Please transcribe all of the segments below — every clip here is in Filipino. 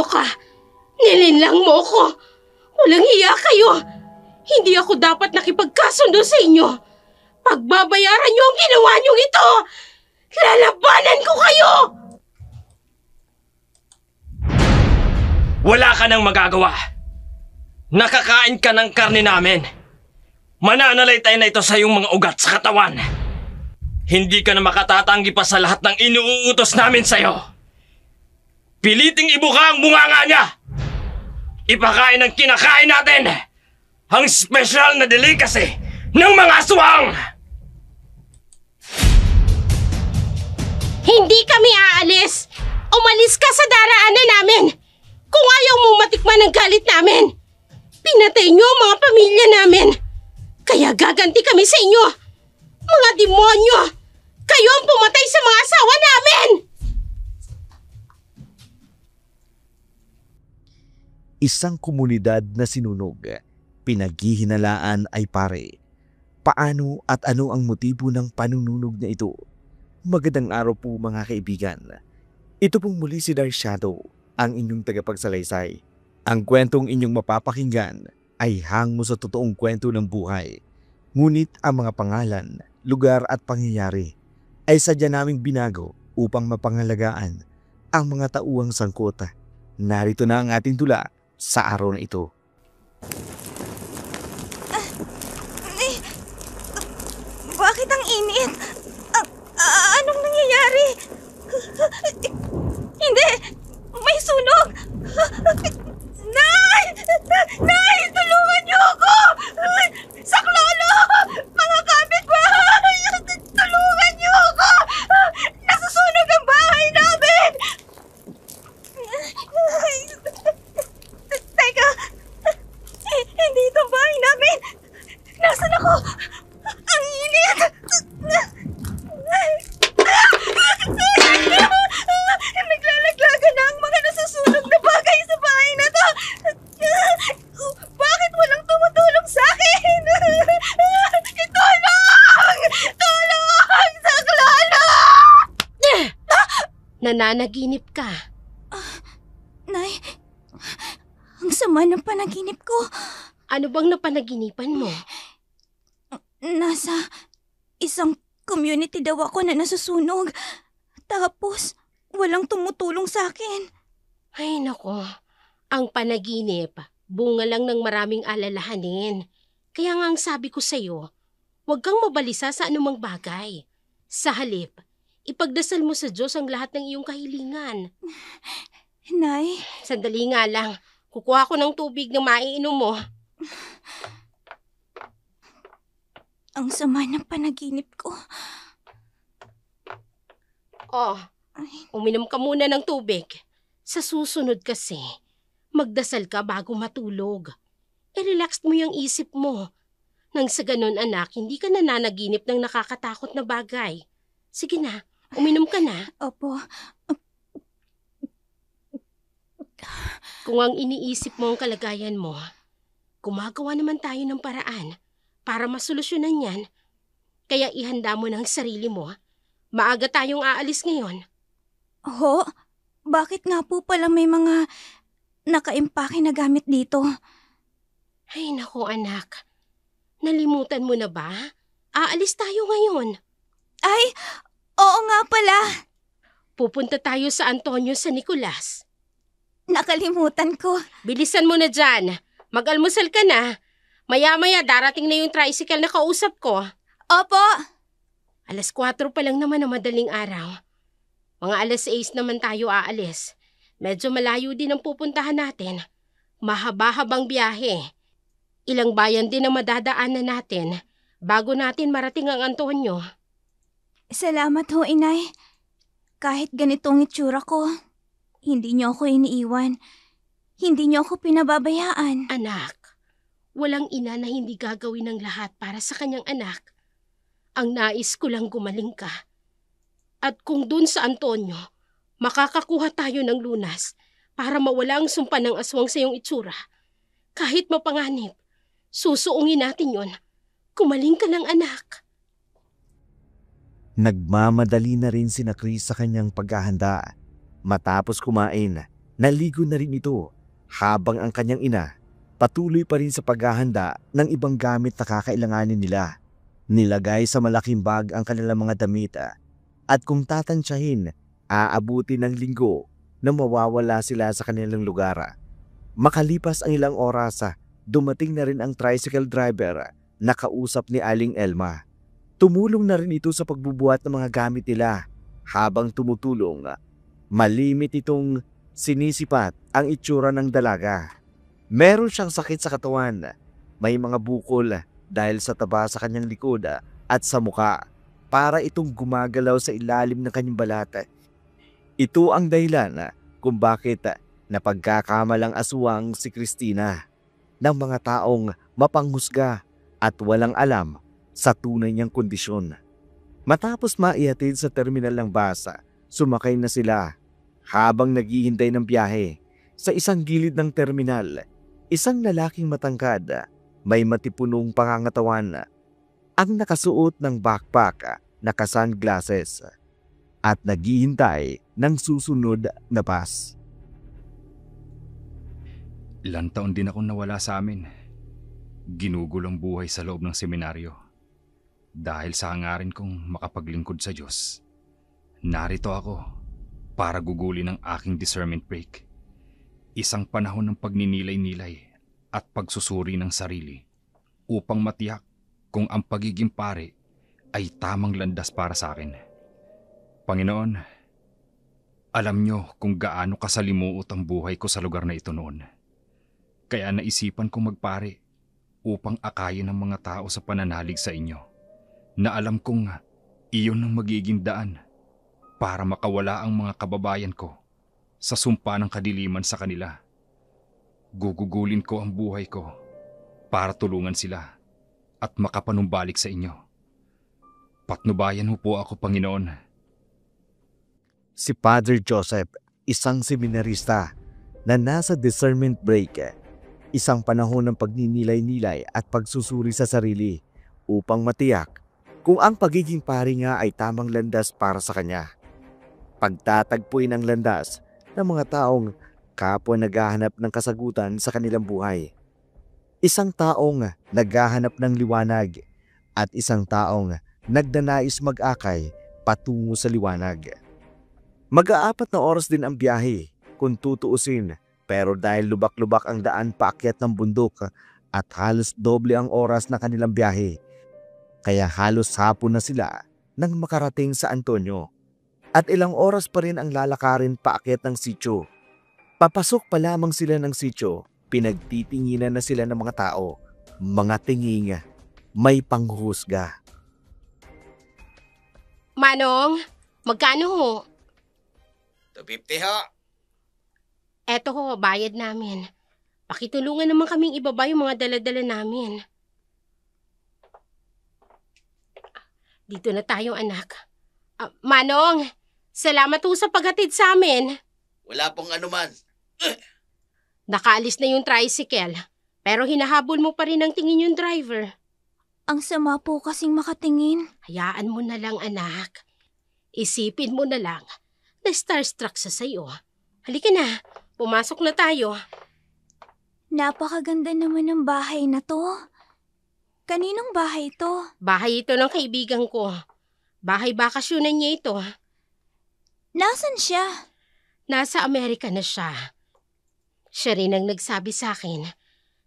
demonyo ka! Nilinlang mo ko! Walang hiya kayo! Hindi ako dapat nakipagkasundo sa inyo! Pagbabayaran niyo ang ginawa niyong ito! Lalabanan ko kayo! Wala ka nang magagawa. Nakakain ka ng karne namin. Mananalaytay na ito sa iyong mga ugat sa katawan. Hindi ka na makatatanggi pa sa lahat ng inuutos namin sa'yo. Piliting ibuka ang bunganga niya. Ipakain ang kinakain natin. Ang special na delicacy ng mga aswang. Hindi kami aalis! Umalis ka sa daraanan namin! Kung ayaw mong matikman ang galit namin, pinatay niyo ang mga pamilya namin. Kaya gaganti kami sa inyo. Mga demonyo! Kayo ang pumatay sa mga asawa namin! Isang komunidad na sinunog. Pinaghihinalaan ay pare. Paano at ano ang motibo ng panununog na ito? Magandang araw po mga kaibigan. Ito pong muli si Dark Shadow, ang inyong tagapagsalaysay. Ang kwentong inyong mapapakinggan ay hango sa totoong kwento ng buhay. Ngunit ang mga pangalan, lugar at pangyayari ay sadya naming binago upang mapangalagaan ang mga tauang sangkot. Narito na ang ating tula sa araw na ito. Bakit ang init? Anong nangyayari? Hindi! May sunog! Nay! Nay! Tulungan niyo ako! Saklolo! Mga kapitbahay! Tulungan niyo ako! Nasusunog ang bahay namin! Teka! Hindi ito bahay namin! Nasaan ako? Ang init! Naglalaglagan na ang mga nasusunog na bagay sa bahay na to! Bakit walang tumutulong sa akin? Tulong! Tulong! Saklolo! Nananaginip ka. Nay, ang sama ng panaginip ko. Ano bang napanaginipan mo? Nasa isang community daw ako na nasusunog. Tapos, walang tumutulong sa akin. Ay nako, ang panaginip, bunga lang ng maraming alalahanin. Kaya nga ang sabi ko sa'yo, huwag kang mabalisa sa anumang bagay. Sa halip, ipagdasal mo sa Diyos ang lahat ng iyong kahilingan. Nay? Sandali nga lang, kukuha ko ng tubig na maiinom mo. Ang sama ng panaginip ko. Oh, uminom ka muna ng tubig. Sa susunod kasi, magdasal ka bago matulog. I-relax mo yung isip mo. Nang sa ganun anak, hindi ka nananaginip ng nakakatakot na bagay. Sige na, uminom ka na. Opo. Kung ang iniisip mo ang kalagayan mo, gumagawa naman tayo ng paraan para masolusyonan yan. Kaya ihanda mo ng sarili mo. Maaga tayong aalis ngayon. Ho? Bakit nga po pala may mga nakaimpake na gamit dito? Ay naku anak, nalimutan mo na ba? Aalis tayo ngayon. Ay, oo nga pala. Pupunta tayo sa Antonio San Nicolas. Nakalimutan ko. Bilisan mo na dyan. Mag-almusal ka na. Maya-maya darating na yung tricycle na kausap ko. Opo. 4:00 pa lang naman na madaling araw. Mga 6:00 naman tayo aalis. Medyo malayo din ang pupuntahan natin. Mahaba-habang biyahe. Ilang bayan din ang madadaanan natin bago natin marating ang Antonio. Salamat ho, Inay. Kahit ganitong itsura ko, hindi niyo ako iniiwan. Hindi niyo ako pinababayaan. Anak, walang ina na hindi gagawin ng lahat para sa kanyang anak. Ang nais ko lang gumaling ka. At kung dun sa Antonio, makakakuha tayo ng lunas para mawala ang sumpa ng aswang sa iyong itsura. Kahit mapanganib, susuungin natin yon. Kumaling ka lang anak. Nagmamadali na rin sina Chris sa kanyang paghahanda. Matapos kumain, Naligo na rin ito habang ang kanyang ina patuloy pa rin sa paghahanda ng ibang gamit na kakailanganin nila. Nilagay sa malaking bag ang kanilang mga damit at kung tatansyahin, aabuti ng linggo na mawawala sila sa kanilang lugar. Makalipas ang ilang oras, dumating na rin ang tricycle driver na kausap ni Aling Elma. Tumulong na rin ito sa pagbubuhat ng mga gamit nila. Habang tumutulong, malimit itong sinisipat ang itsura ng dalaga. Meron siyang sakit sa katawan. May mga bukol dahil sa taba sa kanyang likod at sa muka. Para itong gumagalaw sa ilalim ng kanyang balat. Ito ang dahilan kung bakit napagkakamalang aswang si Christina ng mga taong mapanghusga at walang alam sa tunay niyang kondisyon. Matapos maihatid sa terminal ng bus, sumakay na sila. Habang naghihintay ng biyahe, sa isang gilid ng terminal, isang lalaking matangkad, may matipunong pangangatawan, ang nakasuot ng backpack, naka-sunglasses, at naghihintay ng susunod na bus. Ilang taon din akong nawala sa amin. Ginugol ang buhay sa loob ng seminaryo. Dahil sa hangarin kong makapaglingkod sa Diyos, narito ako para gugulin ang aking discernment break. Isang panahon ng pagninilay-nilay at pagsusuri ng sarili upang matiyak kung ang pagiging pare ay tamang landas para sa akin. Panginoon, alam niyo kung gaano kasalimuot ang buhay ko sa lugar na ito noon. Kaya naisipan kong magpare upang akayin ang mga tao sa pananalig sa inyo. Na alam kong iyon ang magiging daan para makawala ang mga kababayan ko sa sumpa ng kadiliman sa kanila. Gugugulin ko ang buhay ko para tulungan sila at makapanumbalik sa inyo. Patnubayan mo po ako, Panginoon. Si Father Joseph, isang seminarista na nasa discernment break, isang panahon ng pagninilay-nilay at pagsusuri sa sarili upang matiyak kung ang pagiging pari nga ay tamang landas para sa kanya. Pagtatagpuin ang landas ng mga taong kapwa naghahanap ng kasagutan sa kanilang buhay. Isang taong naghahanap ng liwanag at isang taong nagnanais mag-akay patungo sa liwanag. Mag-aapat na oras din ang biyahe kung tutuusin, pero dahil lubak-lubak ang daan paakyat ng bundok at halos doble ang oras na kanilang biyahe, kaya halos hapon na sila nang makarating sa Antonio. At ilang oras pa rin ang lalakarin paakyat ng sitio. Papasok pa lamang sila ng sitio, pinagtitinginan na sila ng mga tao, mga tinging, may panghuhusga. Manong, magkano ho? 250 ho. Eto ho, bayad namin. Pakitulungan naman kaming ibaba yung mga dala-dala namin. Dito na tayo, anak. Manong, salamat ho sa paghatid sa amin. Wala pong anuman. Nakaalis na yung tricycle, pero hinahabol mo pa rin ang tingin yung driver. Ang sama po kasing makatingin. Hayaan mo na lang, anak. Isipin mo na lang na starstruck sa sayo. Halika na, pumasok na tayo. Napakaganda naman ng bahay na to. Kaninong bahay ito? Bahay ito ng kaibigan ko. Bahay bakasyonan niya ito. Nasaan siya? Nasa Amerika na siya. Siya rin ang nagsabi sa akin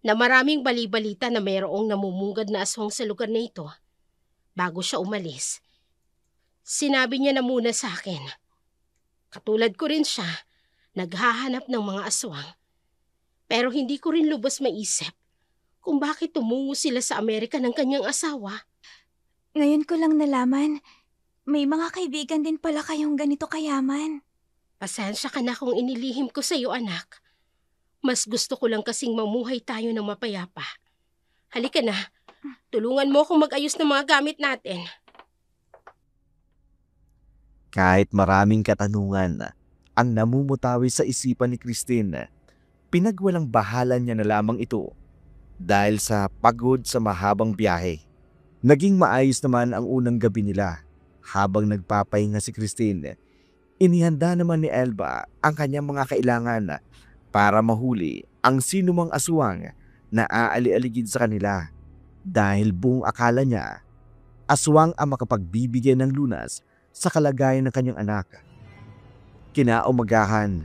na maraming bali-balita na mayroong namumungad na aswang sa lugar na ito. Bago siya umalis, sinabi niya na muna sa akin. Katulad ko rin siya, naghahanap ng mga aswang. Pero hindi ko rin lubos maisip kung bakit tumungo sila sa Amerika ng kanyang asawa. Ngayon ko lang nalaman, may mga kaibigan din pala kayong ganito kayaman. Pasensya ka na kung inilihim ko sa iyo, anak. Mas gusto ko lang kasing mamuhay tayo ng mapayapa. Halika na, tulungan mo akong mag-ayos ng mga gamit natin. Kahit maraming katanungan ang namumutawi sa isipan ni Christine, pinagwalang bahala niya na lamang ito dahil sa pagod sa mahabang biyahe. Naging maayos naman ang unang gabi nila. Habang nagpapahinga si Christine, Inihanda naman ni Elba ang kanyang mga kailangan para mahuli ang sinumang aswang na aali-aligid sa kanila dahil buong akala niya aswang ang makapagbibigay ng lunas sa kalagayan ng kanyang anak. Kinaumagahan,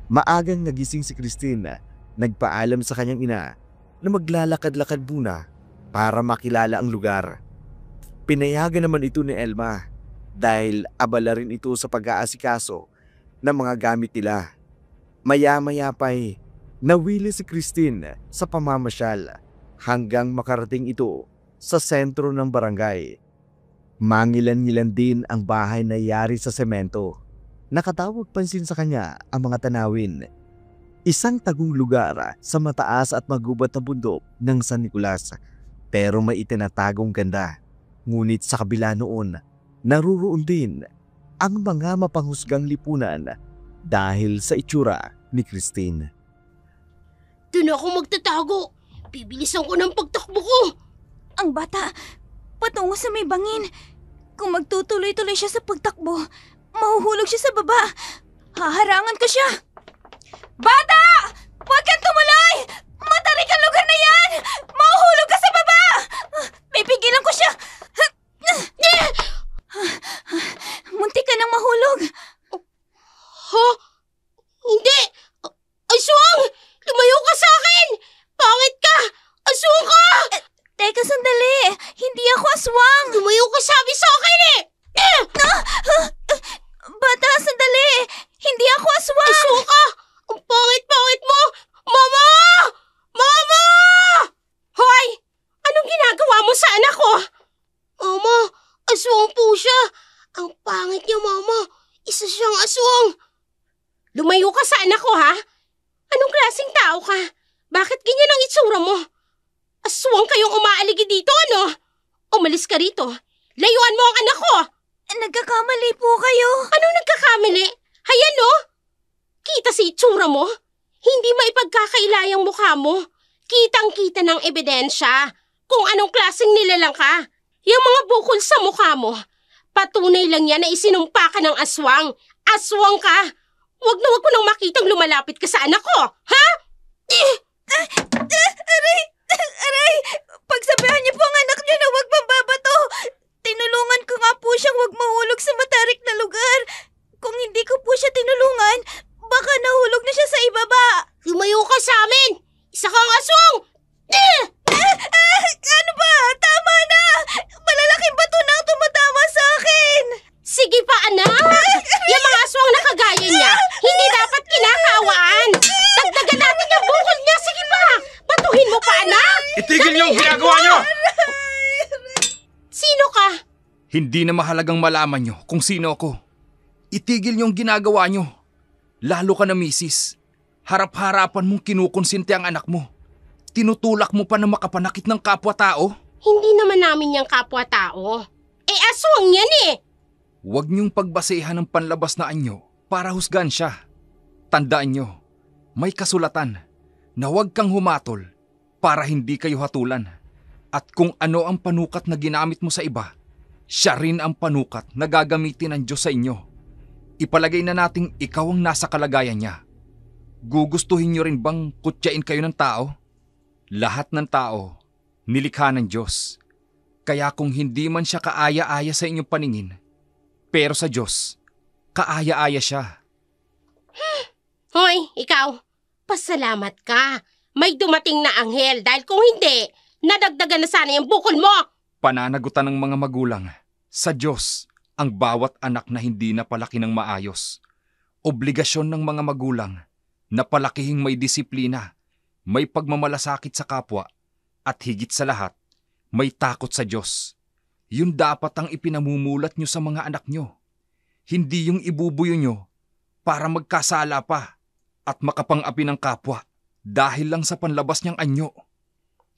maagang nagising si Christine, nagpaalam sa kanyang ina na maglalakad-lakad muna para makilala ang lugar. Pinayagan naman ito ni Elma dahil abala rin ito sa pag-aasikaso ng mga gamit nila. Maya-maya pa'y nawili si Christine sa pamamasyal hanggang makarating ito sa sentro ng barangay. Mangilan-ngilan din ang bahay na yari sa semento. Nakatawag pansin sa kanya ang mga tanawin. Isang tagong lugar sa mataas at magubat na bundok ng San Nicolas, pero may itinatagong ganda. Ngunit sa kabila noon, naruroon din ang mga mapanghusgang lipunan dahil sa itsura ni Christine. Doon ako magtatago. Bibilisan ko ng pagtakbo ko. Ang bata, patungo sa may bangin. Kung magtutuloy-tuloy siya sa pagtakbo, mahuhulog siya sa baba. Haharangan ko siya. Bata! Huwag kang tumuloy! Matarik ang lugar na yan! Mahuhulog ka sa baba! Pipigilan ko siya! Muntik ka nang mahulog. Ha? Hindi! Aswang! Lumayo ka sa akin! Pangit ka! Aswang ka! Teka, sandali. Hindi ako aswang. Lumayo ka sabi sa akin eh! Bata, sandali. Hindi ako aswang. Aswang ka! Ang pangit-pangit mo! Mama! Mama! Hoy! Anong ginagawa mo sa anak ko? Mama, aswang po siya. Ang pangit niya, Mama. Isa siyang aswang. Lumayo ka sa anak ko, ha? Anong klaseng tao ka? Bakit ganyan ang itsura mo? Aswang kayong umaaligi dito, ano? Umalis ka rito. Layuan mo ang anak ko. Nagkakamali po kayo. Anong nagkakamali? Hayan, no? Kita si itsura mo? Hindi maipagkakailayang mukha mo. Kitang-kita ng ebidensya kung anong klaseng nilalang ka. Yung mga bukol sa mukha mo, patunay lang yan na isinumpa ka ng aswang. Aswang ka. Huwag na huwag ko nang makitang lumalapit ka sa anak ko. Ha? Aray! Pagsabihan niyo po ang anak niyo na huwag mababato. Tinulungan ko nga po siyang huwag mahulog sa matarik na lugar. Kung hindi ko po siya tinulungan, baka nahulog na siya sa ibaba. Lumayo ka sa amin! Isa kang aswang! Ano ba? Tama na! Malalaking bato na ang tumatama sa akin! Sige pa, anak! Yung mga aswang na kagaya niya, hindi dapat kinakawaan! Dagdagan natin yung bukol niya! Sige pa! Batuhin mo pa, anak! Itigil niyo ang ginagawa niyo! Sino ka? Hindi na mahalagang malaman nyo kung sino ako. Itigil yung ginagawa nyo. Lalo ka na, misis. Harap-harapan mong kinukonsinti ang anak mo. Tinutulak mo pa na makapanakit ng kapwa-tao? Hindi naman namin yung kapwa-tao. Eh, aswang yan eh! Huwag niyong pagbasehan ng panlabas na anyo para husgan siya. Tandaan nyo, may kasulatan na huwag kang humatol para hindi kayo hatulan. At kung ano ang panukat na ginamit mo sa iba, siya rin ang panukat na gagamitin ng Diyos sa inyo. Ipalagay na nating ikaw ang nasa kalagayan niya. Gugustuhin niyo rin bang kutyain kayo ng tao? Lahat ng tao, nilikha ng Diyos. Kaya kung hindi man siya kaaya-aya sa inyong paningin, pero sa Diyos, kaaya-aya siya. Hoy, ikaw, pasalamat ka. May dumating na anghel dahil kung hindi, nadagdagan na sana yung bukol mo. Pananagutan ng mga magulang, sa Diyos, ang bawat anak na hindi napalaki ng maayos. Obligasyon ng mga magulang na palakihing may disiplina, may pagmamalasakit sa kapwa, at higit sa lahat, may takot sa Diyos. Yun dapat ang ipinamumulat nyo sa mga anak nyo. Hindi yung ibubuyo nyo para magkasala pa at makapang-api ng kapwa dahil lang sa panlabas niyang anyo.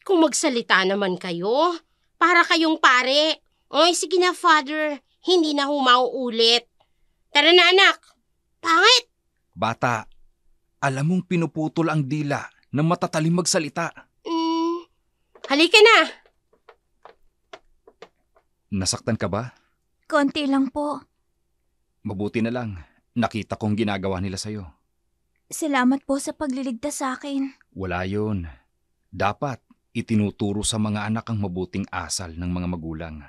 Kung magsalita naman kayo, para kayong pare. Oy, sige na, Father. Hindi na humauulit. Tara na, anak. Pangit! Bata, alam mong pinuputol ang dila ng matatalim magsalita. Halika na. Nasaktan ka ba? Konti lang po. Mabuti na lang Nakita kong ginagawa nila sa'yo. Salamat po sa pagliligtas sa akin. Wala yun. Dapat itinuturo sa mga anak ang mabuting asal ng mga magulang.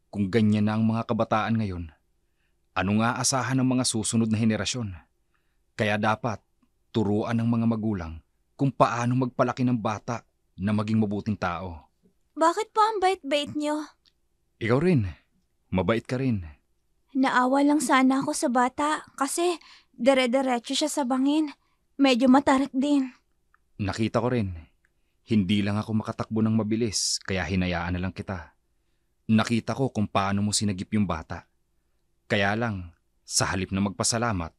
Kung ganyan na ang mga kabataan ngayon, ano nga asahan ng mga susunod na henerasyon? Kaya dapat turuan ng mga magulang kung paano magpalaki ng bata na maging mabuting tao. Bakit po ang bait-bait niyo? Ikaw rin. Mabait ka rin. Naawa lang sana ako sa bata kasi dire-diretso siya sa bangin. Medyo matarik din. Nakita ko rin. Hindi lang ako makatakbo ng mabilis kaya hinayaan na lang kita. Nakita ko kung paano mo sinagip yung bata. Kaya lang, sa halip na magpasalamat,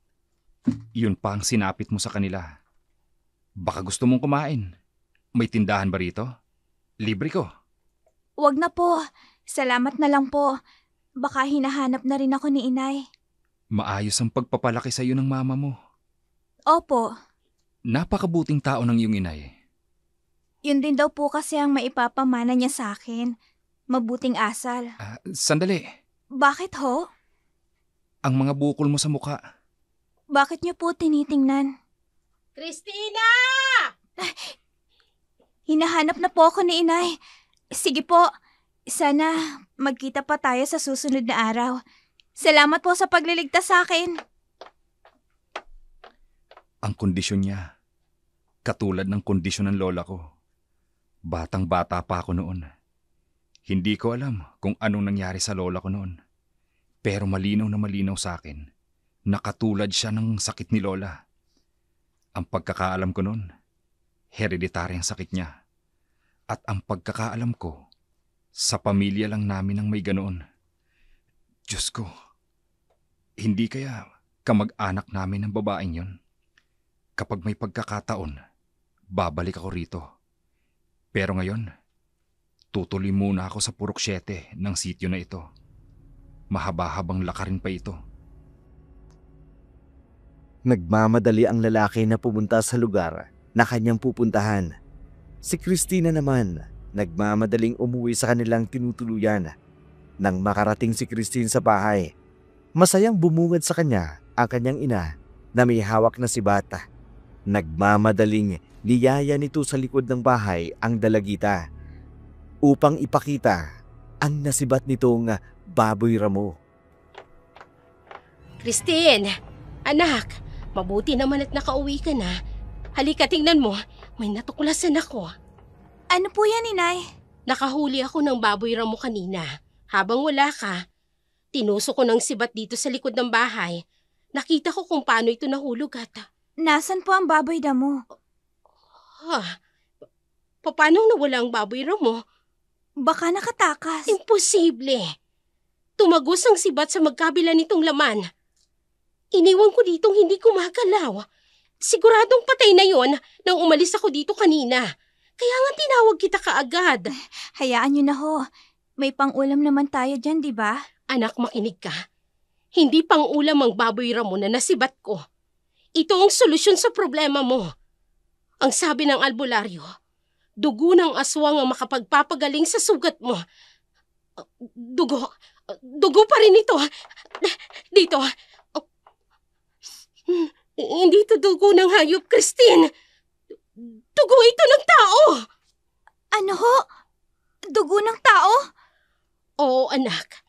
yun pa ang sinapit mo sa kanila. Baka gusto mong kumain. May tindahan ba rito? Libre ko. Wag na po. Salamat na lang po. Baka hinahanap na rin ako ni inay. Maayos ang pagpapalaki sa iyo ng mama mo. Opo. Napakabuting tao ng iyong inay. Yun din daw po kasi ang maipapamana niya sa akin. Mabuting asal. Sandali. Bakit ho? Ang mga bukol mo sa muka. Bakit niyo po tinitingnan? Christina! Hinahanap na po ako ni inay. Sige po. Sana magkita pa tayo sa susunod na araw. Salamat po sa pagliligtas sa akin. Ang kondisyon niya, katulad ng kondisyon ng lola ko. Batang-bata pa ako noon. Hindi ko alam kung anong nangyari sa lola ko noon. Pero malinaw na malinaw sa akin na katulad siya ng sakit ni lola. Ang pagkakaalam ko noon, hereditary ang sakit niya. At ang pagkakaalam ko, sa pamilya lang namin ang may ganoon. Diyos ko, hindi kaya kamag-anak namin ng babaeng yon? Kapag may pagkakataon, babalik ako rito. Pero ngayon, tutuloy muna ako sa Purok 7 ng sityo na ito. Mahaba-habang lakarin pa ito. Nagmamadali ang lalaki na pumunta sa lugar na kanyang pupuntahan. Si Christina naman, nagmamadaling umuwi sa kanilang tinutuluyan. Nang makarating si Christine sa bahay, masayang bumungad sa kanya ang kanyang ina na may hawak na si bata. Nagmamadaling niyaya nito sa likod ng bahay ang dalagita upang ipakita ang nasibat nitong baboy ramo. Christine! Anak, mabuti naman at nakauwi ka na. Halika, tingnan mo. May natuklasan ako. Ano po yan, inay? Nakahuli ako ng baboy ramo kanina. Habang wala ka, tinuso ko ng sibat dito sa likod ng bahay. Nakita ko kung paano ito nahulog at... Nasaan po ang baboy damo? Paano nawala ang baboy ramo? Baka nakatakas. Imposible. Tumagos ang sibat sa magkabila nitong laman. Iniwan ko ditong hindi kumagalaw. Siguradong patay na yon nang umalis ako dito kanina. Kaya nga tinawag kita kaagad. Hayaan niyo na ho. May pang-ulam naman tayo dyan, di ba? Anak, makinig ka. Hindi pang-ulam ang baboy ramo na nasibat ko. Ito ang solusyon sa problema mo. Ang sabi ng albularyo, dugo ng aswang ang makapagpapagaling sa sugat mo. Dugo pa rin ito. Dito. Hindi ito dugo ng hayop, Christine. Dugo ito ng tao. Ano ho? Dugo ng tao? Oo, anak.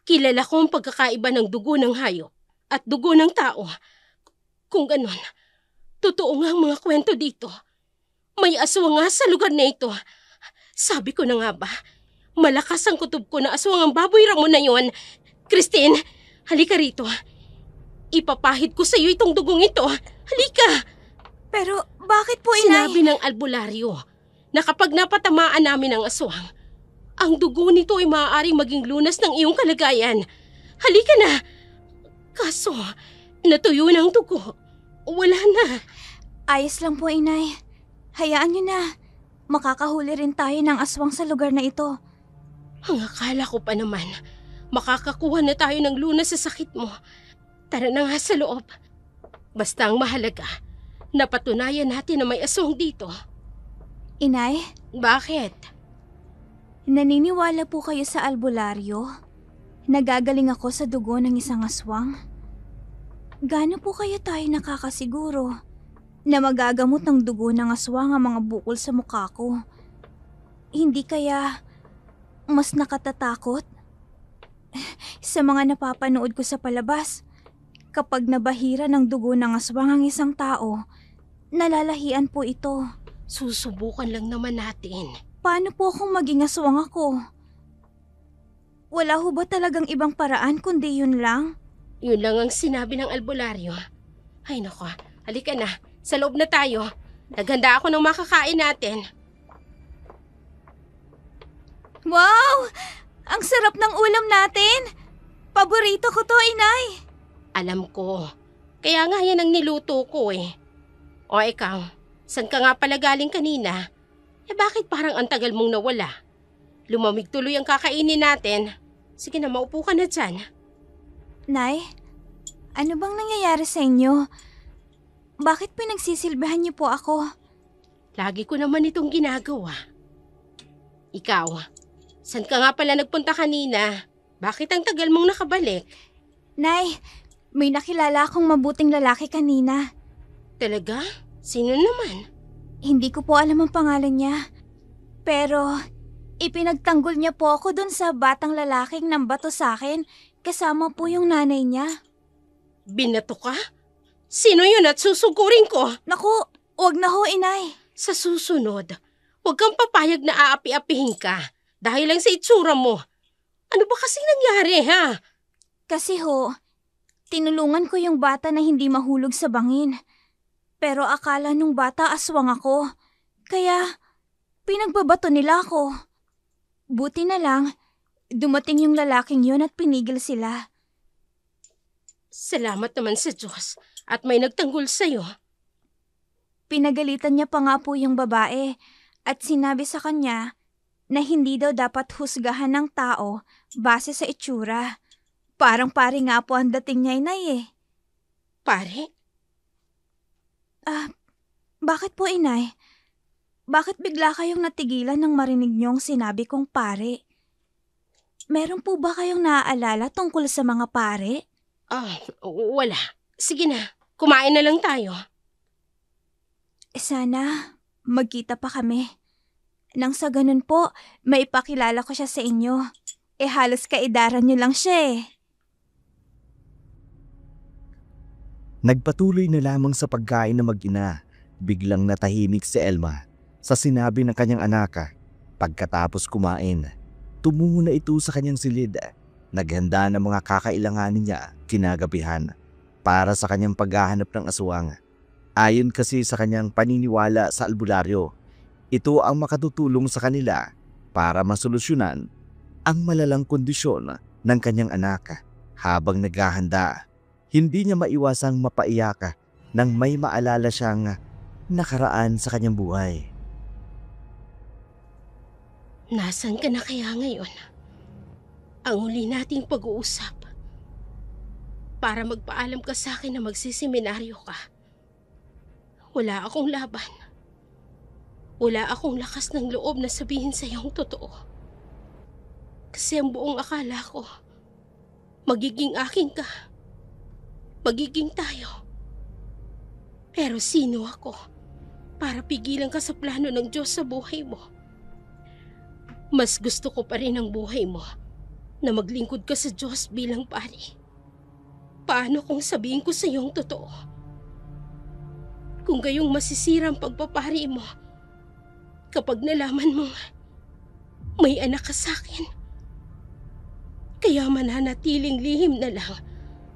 Kilala ko ang pagkakaiba ng dugo ng hayop at dugo ng tao. Kung ganon, totoo nga ang mga kwento dito. May aswang nga sa lugar na ito. Sabi ko na nga ba, malakas ang kutob ko na aswang ang baboy ramo na yon. Christine, halika rito. Ipapahid ko sa iyo itong dugong ito. Halika! Pero bakit po, inay? Sinabi ng albularyo na kapag napatamaan namin ang aswang, ang dugo nito ay maaaring maging lunas ng iyong kalagayan. Halika na! Kaso, natuyo na ang dugo. Wala na. Ayos lang po, inay. Hayaan niyo na. Makakahuli rin tayo ng aswang sa lugar na ito. Ang akala ko pa naman, makakakuha na tayo ng lunas sa sakit mo. Tara na nga sa loob. Basta ang mahalaga, napatunayan natin na may aswang dito. Inay? Bakit? Naniniwala po kayo sa albularyo? Nagagaling ako sa dugo ng isang aswang? Gaano po kaya tayo nakakasiguro na magagamot ng dugo ng aswang ang mga bukol sa mukha ko? Hindi kaya mas nakatatakot? Sa mga napapanood ko sa palabas, kapag nabahira ng dugo ng aswang ang isang tao, nalalahian po ito. Susubukan lang naman natin. Paano po kung maging aswang ako? Wala ho ba talagang ibang paraan kundi yun lang? Yun lang ang sinabi ng albularyo. Ay nako, halika na. Sa loob na tayo. Naghanda ako ng makakain natin. Wow! Ang sarap ng ulam natin! Paborito ko to, Inay! Alam ko. Kaya nga yan ang niluto ko eh. O ikaw, saan ka nga pala galing kanina? Bakit parang ang tagal mong nawala? Lumamig tuloy ang kakainin natin. Sige na, maupo ka na dyan. Nay, ano bang nangyayari sa inyo? Bakit pinagsisilbihan niyo po ako? Lagi ko naman itong ginagawa. Ikaw, saan ka nga pala nagpunta kanina? Bakit ang tagal mong nakabalik? Nay, may nakilala akong mabuting lalaki kanina. Talaga? Sino naman? Hindi ko po alam ang pangalan niya. Pero, ipinagtanggol niya po ako dun sa batang lalaking nambato sa akin, kasama po yung nanay niya. Binato ka? Sino yun at susugurin ko? Naku, wag na ho, Inay. Sa susunod, huwag kang papayag na aapi-apihin ka dahil lang sa itsura mo. Ano ba kasing nangyari, ha? Kasi ho, tinulungan ko yung bata na hindi mahulog sa bangin. Pero akala nung bata aswang ako. Kaya, pinagbabato nila ako. Buti na lang, dumating yung lalaking yun at pinigil sila. Salamat naman sa Diyos at may nagtanggol sa'yo. Pinagalitan niya pa nga po yung babae at sinabi sa kanya na hindi daw dapat husgahan ng tao base sa itsura. Parang pare nga po ang dating niya, Inay eh. Pare? Bakit po, Inay? Bakit bigla kayong natigilan nang marinig niyong sinabi kong pare? Meron po ba kayong naaalala tungkol sa mga pare? Wala. Sige na, kumain na lang tayo. Sana magkita pa kami. Nang sa ganun po, maipakilala ko siya sa inyo. Halos kaedaran niyo lang siya eh. Nagpatuloy na lamang sa pagkain na mag-ina. Biglang natahimik si Elma sa sinabi ng kanyang anak. Pagkatapos kumain, tumungo na ito sa kanyang silid. Naghanda ng mga kakailanganin niya kinagabihan para sa kanyang paghahanap ng aswang. Ayon kasi sa kanyang paniniwala sa albularyo, ito ang makatutulong sa kanila para masolusyonan ang malalang kondisyon ng kanyang anak. Habang naghahanda, hindi niya maiwasang mapaiyak nang may maalala siyang nakaraan sa kanyang buhay. Nasaan ka na kaya ngayon? Ang huli nating pag-uusap. Para magpaalam ka sa akin na magsiseminaryo ka. Wala akong laban. Wala akong lakas ng loob na sabihin sa iyong totoo. Kasi ang buong akala ko, magiging akin ka. Magiging tayo. Pero sino ako para pigilan ka sa plano ng Diyos sa buhay mo? Mas gusto ko pa rin ang buhay mo na maglingkod ka sa Diyos bilang pari. Paano kung sabihin ko sa iyong totoo? Kung gayong masisira ang pagpapari mo kapag nalaman mo may anak ka sa akin. Kaya mananatiling lihim na lang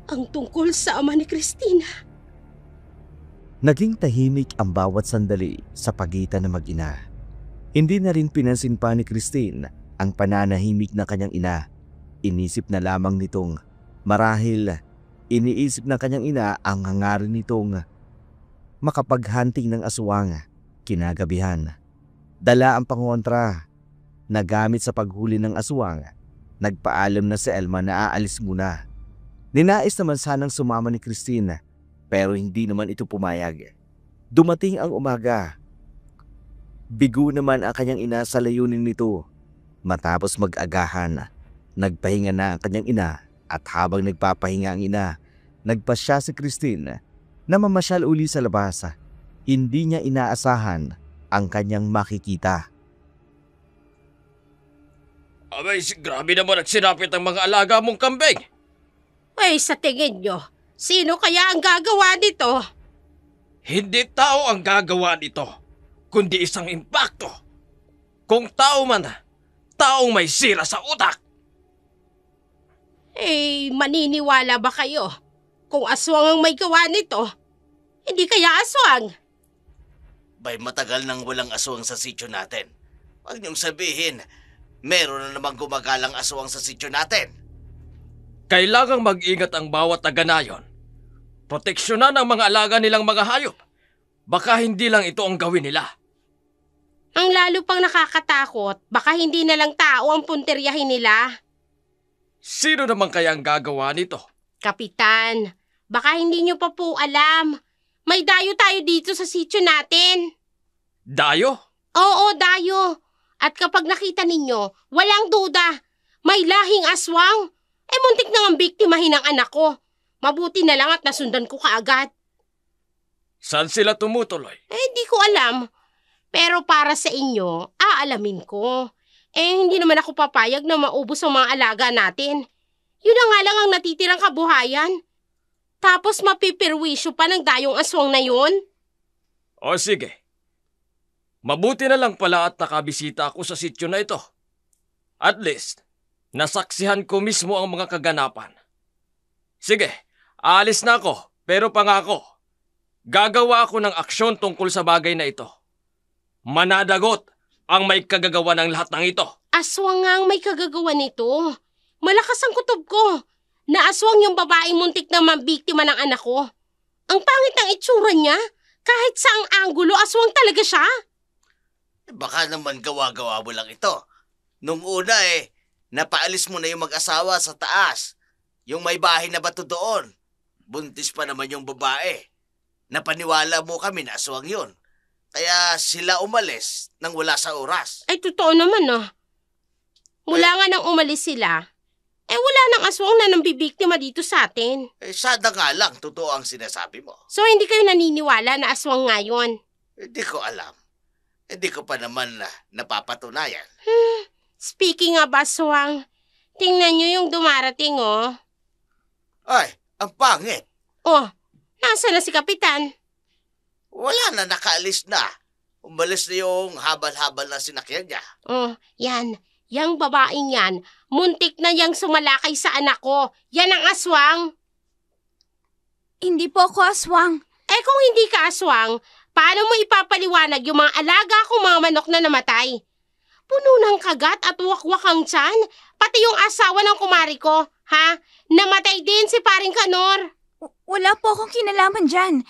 ang tungkol sa ama ni Christina. Naging tahimik ang bawat sandali sa pagitan ng mag-ina. Hindi na rin pinansin pa ni Christine ang pananahimik ng kanyang ina. Inisip na lamang nitong marahil iniisip ng kanyang ina ang hangarin nitong makapaghanting ng aswang kinagabihan. Dala ang pangontra na gamit sa paghuli ng aswang. Nagpaalam na si Elma na aalis muna. Ninais naman sanang sumama ni Christine pero hindi naman ito pumayag. Dumating ang umaga. Bigo naman ang kanyang ina sa layunin nito. Matapos mag-agahan, nagpahinga na ang kanyang ina at habang nagpapahinga ang ina, Nagpasya si Christine na mamasyal uli sa labas. Hindi niya inaasahan ang kanyang makikita. Abay, grabe naman at sinapit ang mga alaga mong kambing. Ay, sa tingin nyo, sino kaya ang gagawa nito? Hindi tao ang gagawa nito, kundi isang impakto. Kung tao man, taong may sira sa utak. Eh, maniniwala ba kayo? Kung aswang ang may gawa nito, hindi kaya aswang? Bay, matagal nang walang aswang sa sityo natin. Huwag niyong sabihin, meron na namang gumagalang aswang sa sityo natin. Kailangang mag-ingat ang bawat taga-nayon. Proteksyonan ang mga alaga nilang mga hayop. Baka hindi lang ito ang gawin nila. Ang lalo pang nakakatakot, baka hindi na lang tao ang punteryahin nila. Sino naman kaya ang gagawa nito? Kapitan, baka hindi nyo pa po alam. May dayo tayo dito sa sityo natin. Dayo? Oo, dayo. At kapag nakita ninyo, walang duda, may lahing aswang. Eh, muntik na ang biktimahin ng anak ko. Mabuti na lang at nasundan ko kaagad. Saan sila tumutuloy? Eh, hindi ko alam. Pero para sa inyo, aalamin ko. Eh, hindi naman ako papayag na maubos ang mga alaga natin. Yun na nga lang ang natitirang kabuhayan. Tapos mapipirwisyo pa ng dayong aswang na yun. O sige. Mabuti na lang pala at nakabisita ako sa sityo na ito. At least, nasaksihan ko mismo ang mga kaganapan. Sige, aalis na ako, pero pangako, gagawa ako ng aksyon tungkol sa bagay na ito. Manadagot ang may kagagawa ng lahat ng ito. Aswang nga ang may kagagawa nito. Malakas ang kutob ko. Naaswang yung babaeng muntik na mabiktima ng anak ko. Ang pangit ng itsura niya. Kahit saang anggulo, aswang talaga siya. Baka naman gawa-gawa mo lang ito. Nung una napaalis mo na yung mag-asawa sa taas. Yung may bahay na bato doon. Buntis pa naman yung babae. Napaniwala mo kami na aswang yun. Kaya sila umalis nang wala sa oras. Ay, totoo naman Mula nga nang umalis sila, wala nang aswang na nambibiktima dito sa atin. Sada nga lang, totoo ang sinasabi mo. So, hindi kayo naniniwala na aswang nga yun? Hindi ko alam. Hindi ko pa naman napapatunayan. Speaking of aswang, tingnan nyo yung dumarating, Ay, ang pangit. Oh, nasa na si Kapitan? Wala na, nakaalis na. Umalis na yung habal-habal na sinakyan niya. Oh, yan. Yang babaeng yan, muntik na yang sumalakay sa anak ko. Yan ang aswang. Hindi po ako aswang. Eh kung hindi ka aswang, paano mo ipapaliwanag yung mga alaga kong mga manok na namatay? Puno ng kagat at wakwak ang tiyan, pati yung asawa ng kumari ko, ha? Namatay din si Paring Kanor. Wala po akong kinalaman dyan.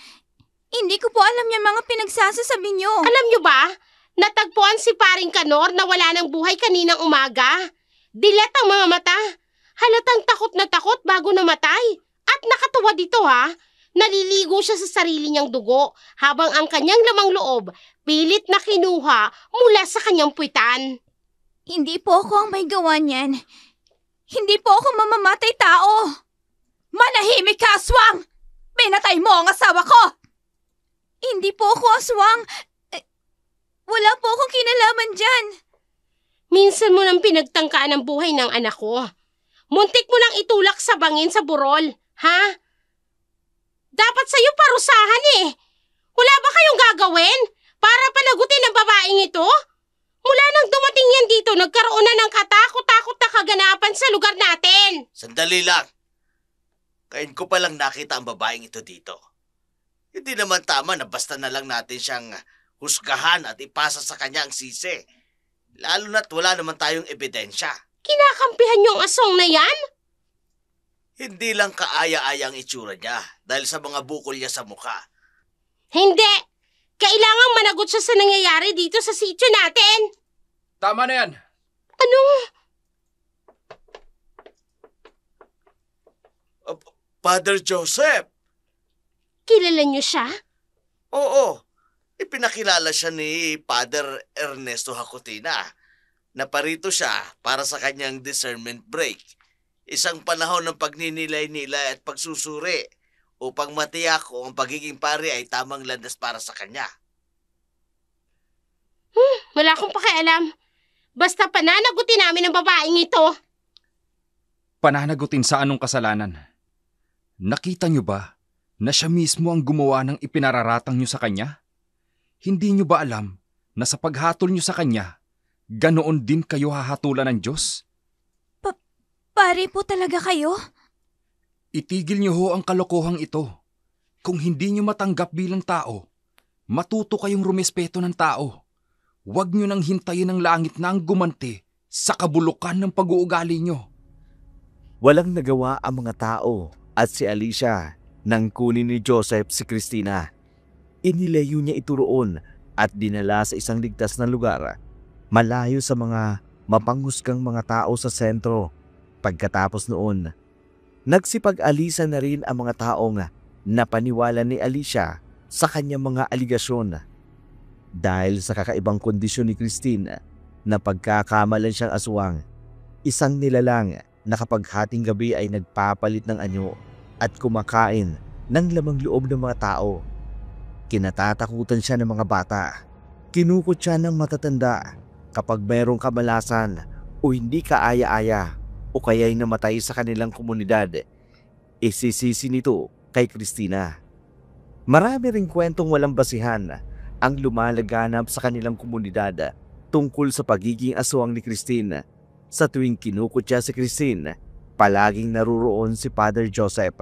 Hindi ko po alam yung mga pinagsasasabi niyo. Alam nyo ba, natagpuan si Paring Kanor na wala ng buhay kaninang umaga. Dilat ang mga mata. Halatang takot na takot bago namatay. At nakatuwa dito naliligo siya sa sarili niyang dugo habang ang kanyang lamang loob pilit na kinuha mula sa kanyang puwitan. Hindi po ako ang may gawa niyan. Hindi po ako mamamatay tao. Manahimik ka, aswang! Pinatay mo ang asawa ko! Hindi po ako aswang. Wala po akong kinalaman dyan. Minsan mo nang pinagtangkaan ang buhay ng anak ko. Muntik mo nang itulak sa bangin sa burol, ha? Dapat sa'yo parusahan Wala ba kayong gagawin para panagutin ang babaeng ito? Mula nang dumating yan dito, nagkaroon na ng katakot-takot na kaganapan sa lugar natin. Sandali lang. Kain ko palang nakita ang babaeng ito dito. Hindi naman tama na basta na lang natin siyang husgahan at ipasa sa kanya ang sisi. Lalo na't wala naman tayong ebidensya. Kinakampihan niyo ang aswang na yan? Hindi lang kaaya-aya ang itsura niya dahil sa mga bukol niya sa mukha. Hindi! Kailangang managot siya sa nangyayari dito sa sityo natin. Tama na yan. Ano? Father Joseph! Kilala niyo siya? Oo, ipinakilala siya ni Father Ernesto Hakutina. Naparito siya para sa kanyang discernment break. Isang panahon ng pagninilay-nilay at pagsusuri upang matiyak kung ang pagiging pari ay tamang landas para sa kanya. Wala akong pakialam. Basta pananagutin namin ang babaeng ito. Pananagutin sa anong kasalanan? Nakita niyo ba na siya mismo ang gumawa ng ipinararatang niyo sa kanya? Hindi niyo ba alam na sa paghatol niyo sa kanya, ganoon din kayo hahatulan ng Diyos? Pare po talaga kayo? Itigil niyo ho ang kalokohang ito. Kung hindi niyo matanggap bilang tao, matuto kayong rumespeto ng tao. Huwag niyo nang hintayin ang langit na ang gumanti sa kabulukan ng pag-uugali niyo. Walang nagawa ang mga tao at si Alicia nang kunin ni Joseph si Christina. Inilayo niya ito roon at dinala sa isang ligtas na lugar, malayo sa mga mapanghusgang mga tao sa sentro. Pagkatapos noon, nagsipag-alisa na rin ang mga taong napaniwala ni Alicia sa kanyang mga aligasyon. Dahil sa kakaibang kondisyon ni Christine na pagkakamalan siyang aswang, isang nilalang na kapag hating gabi ay nagpapalit ng anyo at kumakain ng lamang loob ng mga tao. Kinatatakutan siya ng mga bata. Kinukot siya ng matatanda kapag mayroong kamalasan o hindi kaaya-aya o kaya'y namatay sa kanilang komunidad. Isisisi nito kay Christina. Marami ring kwentong walang basihan ang lumalaganap sa kanilang komunidad tungkol sa pagiging aswang ni Christine. Sa tuwing kinukot siya si Christine, palaging naruroon si Father Joseph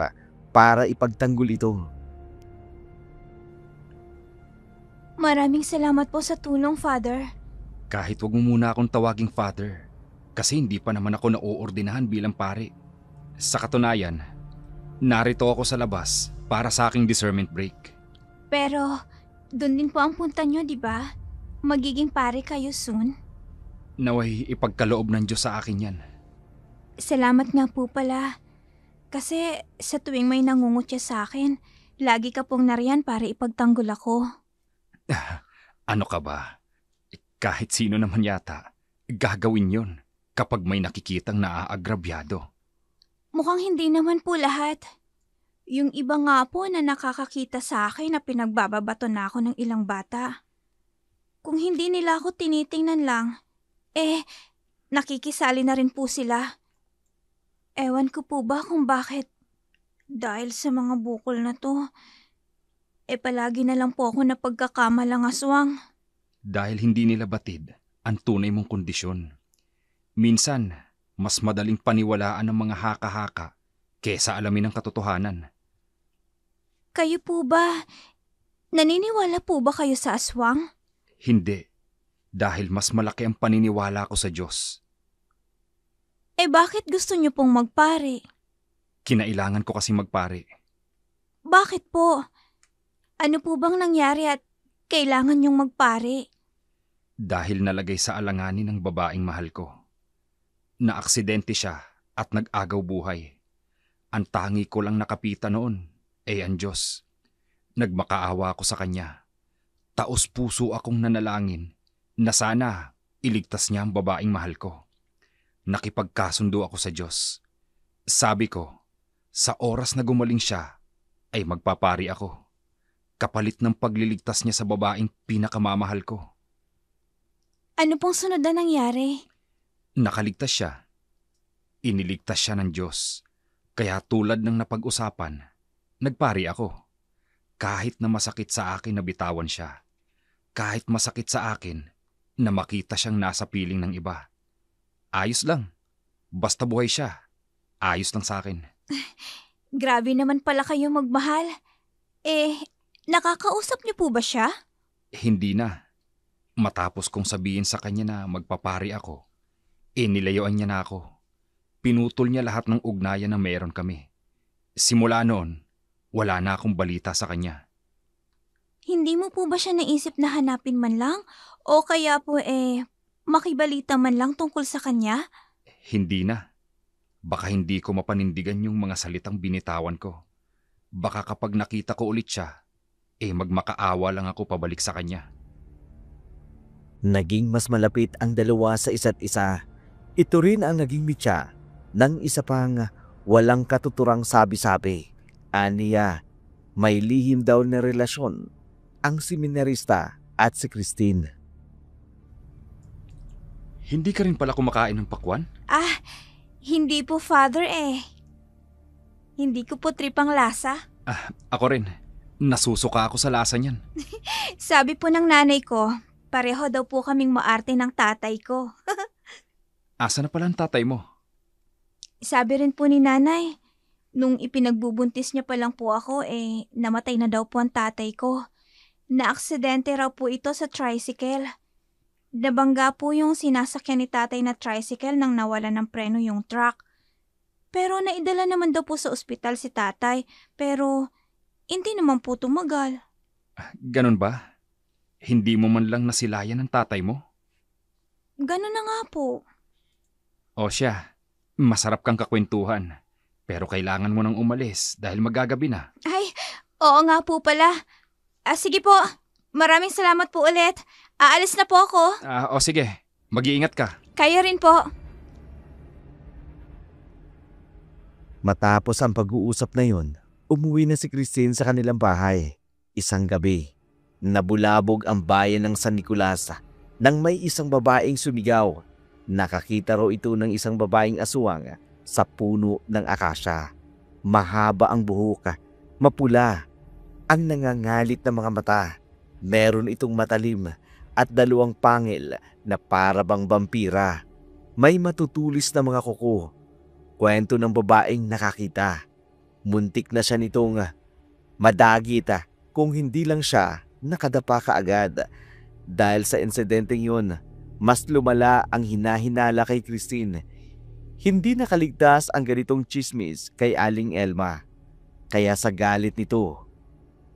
para ipagtanggol ito. Maraming salamat po sa tulong, Father. Kahit wag mo muna akong tawaging Father, kasi hindi pa naman ako nauordinahan bilang pari. Sa katunayan, narito ako sa labas para sa aking discernment break. Pero, doon din po ang punta nyo, di ba? Magiging pare kayo soon. Naway ipagkaloob ng Diyos sa akin yan. Salamat nga po pala. Kasi sa tuwing may nangungutya sa akin, lagi ka pong nariyan para ipagtanggol ako. Ano ka ba? Kahit sino naman yata, gagawin yon kapag may nakikitang naaagrabyado. Mukhang hindi naman po lahat. Yung iba nga po na nakakakita sa akin na pinagbababato na ako ng ilang bata. Kung hindi nila ako tinitingnan lang, nakikisali na rin po sila. Ewan ko po ba kung bakit. Dahil sa mga bukol na to, palagi na lang po ako napagkakamalang aswang. Dahil hindi nila batid ang tunay mong kondisyon. Minsan, mas madaling paniwalaan ng mga haka-haka kesa alamin ang katotohanan. Kayo po ba, naniniwala po ba kayo sa aswang? Hindi, dahil mas malaki ang paniniwala ko sa Diyos. Bakit gusto niyo pong magpare? Kinailangan ko kasi magpare. Bakit po? Ano po bang nangyari at kailangan niyong magpare? Dahil nalagay sa alanganin ng babaeng mahal ko. Naaksidente siya at nag-agaw buhay. Ang tangi ko lang nakapita noon ang Diyos. Nagmakaawa ako sa Kanya. Taos puso akong nanalangin na sana iligtas niya ang babaeng mahal ko. Nakipagkasundo ako sa Diyos. Sabi ko, sa oras na gumaling siya, ay magpapari ako. Kapalit ng pagliligtas niya sa babaeng pinakamamahal ko. Ano pong sunod na nangyari? Nakaligtas siya. Iniligtas siya ng Diyos. Kaya tulad ng napag-usapan, nagpari ako. Kahit na masakit sa akin na bitawan siya. Kahit masakit sa akin na makita siyang nasa piling ng iba. Ayos lang. Basta buhay siya. Ayos lang sa akin. Grabe naman pala kayo magmahal. Nakakausap niyo po ba siya? Hindi na. Matapos kong sabihin sa kanya na magpapari ako, nilayuan niya na ako. Pinutol niya lahat ng ugnayan na meron kami. Simula noon, wala na akong balita sa kanya. Hindi mo po ba siya naisip na hanapin man lang? O kaya po makibalita man lang tungkol sa kanya? Hindi na. Baka hindi ko mapanindigan yung mga salitang binitawan ko. Baka kapag nakita ko ulit siya, magmakaawa lang ako pabalik sa kanya. Naging mas malapit ang dalawa sa isa't isa. Ito rin ang naging mitya ng isa pang walang katuturang sabi-sabi. Aniya May lihim daw na relasyon ang seminarista at si Christine. Hindi ka rin pala kumakain ng pakwan? Hindi po, Father Hindi ko po trip ang lasa. Ako rin. Nasusuka ako sa lasa niyan. Sabi po ng nanay ko, pareho daw po kaming maarte ng tatay ko. Asa na pala ang tatay mo? Sabi rin po ni nanay, nung ipinagbubuntis niya pa lang po ako, namatay na daw po ang tatay ko. Naaksidente raw po ito sa tricycle. Nabangga po yung sinasakyan ni tatay na tricycle nang nawala ng preno yung truck. Pero naidala naman daw po sa ospital si tatay, pero hindi naman po tumagal. Ganun ba? Hindi mo man lang nasilayan ng tatay mo? Ganun na nga po. O siya, masarap kang kakwentuhan. Pero kailangan mo nang umalis dahil magagabi na. Ay, oo nga po pala. Sige po, maraming salamat po ulit. Aalis na po ako. O sige, mag-iingat ka. Kayo rin po. Matapos ang pag-uusap na yun, umuwi na si Christine sa kanilang bahay. Isang gabi, nabulabog ang bayan ng San Nicolas nang may isang babaeng sumigaw. Nakakita raw ito ng isang babaeng aswang sa puno ng akasya. Mahaba ang buhok, mapula, ang nangangalit na mga mata. Meron itong matalim at dalawang pangil na para bang vampira. May matutulis na mga kuko. Kwento ng babaeng nakakita. Muntik na siya nitong madagit kung hindi lang siya nakadapa kaagad. Dahil sa insidenteng yun, mas lumala ang hinahinala kay Christine. Hindi nakaligtas ang ganitong chismis kay Aling Elma. Kaya sa galit nito,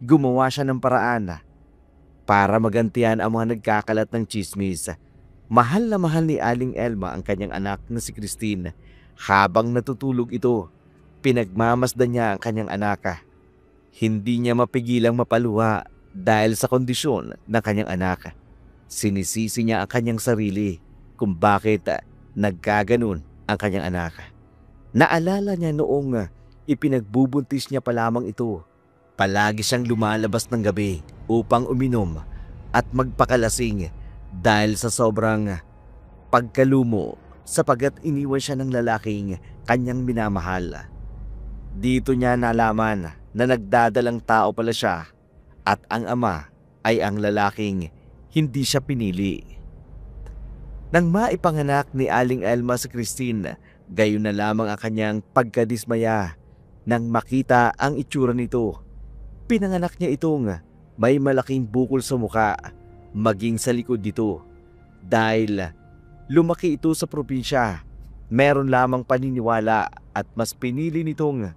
gumawa siya ng paraan para magantihan ang mga nagkakalat ng chismis. Mahal na mahal ni Aling Elma ang kanyang anak na si Christine. Habang natutulog ito, pinagmamasdan niya ang kanyang anak. Hindi niya mapigilang mapaluha dahil sa kondisyon ng kanyang anak. Sinisisi niya ang kanyang sarili kung bakit nagkaganon ang kanyang anak. Naalala niya noong ipinagbubuntis niya pa lamang ito. Palagi siyang lumalabas ng gabi upang uminom at magpakalasing dahil sa sobrang pagkalumo sapagat iniwan siya ng lalaking kanyang minamahal. Dito niya nalaman na nagdadalang tao pala siya at ang ama ay ang lalaking hindi siya pinili. Nang maipanganak ni Aling Elma si Christine, gayon na lamang ang kanyang pagkadismaya nang makita ang itsura nito. Pinanganak niya itong may malaking bukol sa muka, maging sa likod dito. Dahil lumaki ito sa probinsya, meron lamang paniniwala at mas pinili nitong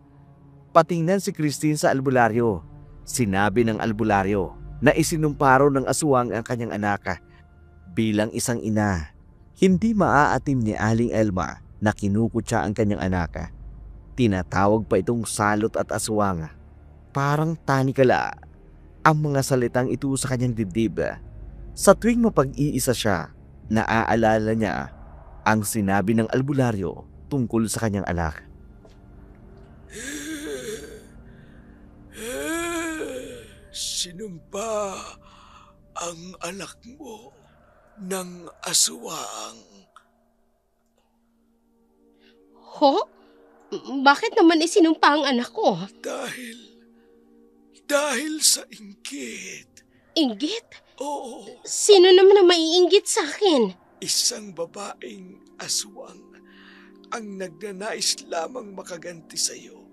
patingnan si Christine sa albularyo. Sinabi ng albularyo na isinumparo ng aswang ang kanyang anak. Bilang isang ina, hindi maaatim ni Aling Elma na kinukutya ang kanyang anak. Tinatawag pa itong salot at aswang. Parang tanikala ang mga salitang ito sa kanyang dibdib. Sa tuwing mapag-iisa siya, naaalala niya ang sinabi ng albularyo tungkol sa kanyang anak. Sinumpa ang anak mo ng aswang. Ho? Bakit naman isinumpa ang anak ko? Dahil sa inggit. Inggit? Oo, Sino naman ang maiinggit sa akin? isang babaeng aswang ang nagnanais lamang makaganti sa'yo.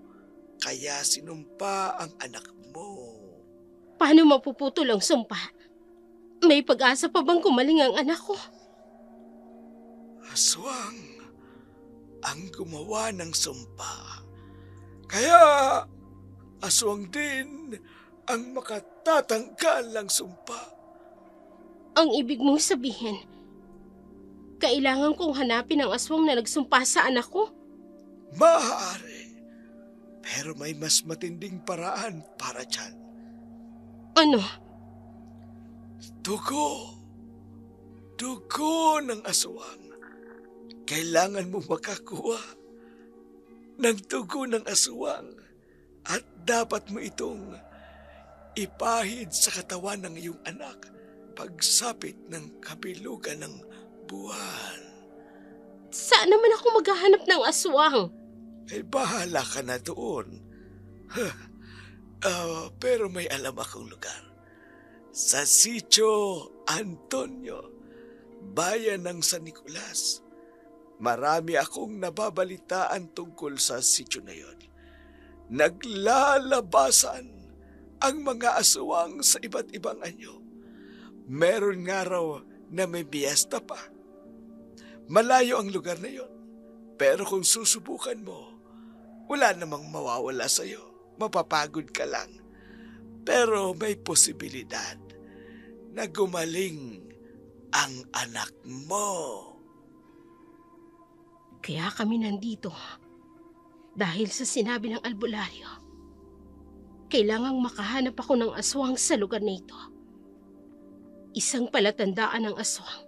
Kaya sinumpa ang anak mo. Paano mapuputol ang sumpa? May pag-asa pa bang gumaling ang anak ko? Aswang ang gumawa ng sumpa. Kaya aswang din ang makatatanggal ng sumpa. Ang ibig mong sabihin, kailangan kong hanapin ang aswang na nagsumpa sa anak ko? Maaari. Pero may mas matinding paraan para dyan. Ano? Dugo. Dugo ng aswang. Kailangan mo makakuha ng dugo ng aswang at dapat mo itong ipahid sa katawan ng iyong anak pagsapit ng kabilugan ng buwan. Saan naman ako maghahanap ng aswang? Bahala ka na doon. Pero may alam akong lugar. Sa Sitio Antonio, bayan ng San Nicolas. Marami akong nababalitaan tungkol sa sitio na yon. Naglalabasan ang mga aswang sa iba't ibang anyo. Meron nga raw na may biyesta pa. Malayo ang lugar na yon. Pero kung susubukan mo, wala namang mawawala sa'yo. Mapapagod ka lang. Pero may posibilidad na gumaling ang anak mo. Kaya kami nandito dahil sa sinabi ng albularyo. Kailangang makahanap ako ng aswang sa lugar na ito. Isang palatandaan ng aswang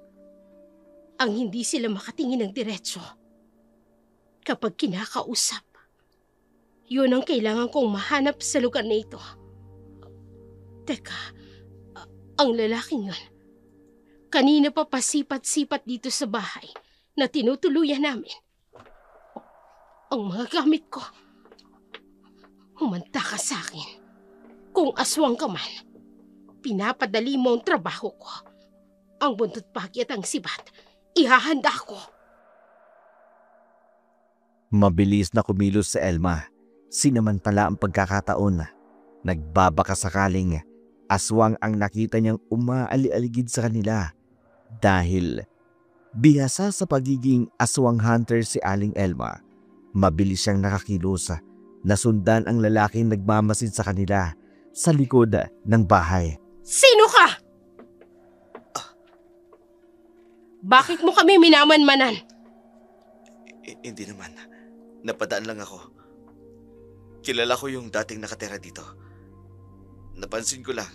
ang hindi sila makatingin ng diretso kapag kinakausap. Yun ang kailangan kong mahanap sa lugar na ito. Teka, ang lalaking yun, kanina pa pasipat-sipat dito sa bahay na tinutuluyan namin. Ang mga gamit ko. Humanta ka sa akin. Kung aswang ka man, pinapadali mo ang trabaho ko. Ang buntot pagi at ang sibat, ihahanda ko. Mabilis na kumilos si Elma. Sinamantala ang pagkakataon. Nagbabaka sakaling aswang ang nakita niyang umaali-aligid sa kanila. Dahil bihasa sa pagiging aswang hunter si Aling Elma, mabilis siyang nakakilos. Nasundan ang lalaking nagmamasid sa kanila sa likod ng bahay. Sino ka? Bakit mo kami minamanmanan? Hindi naman. Napadaan lang ako. Kilala ko yung dating nakatira dito. Napansin ko lang,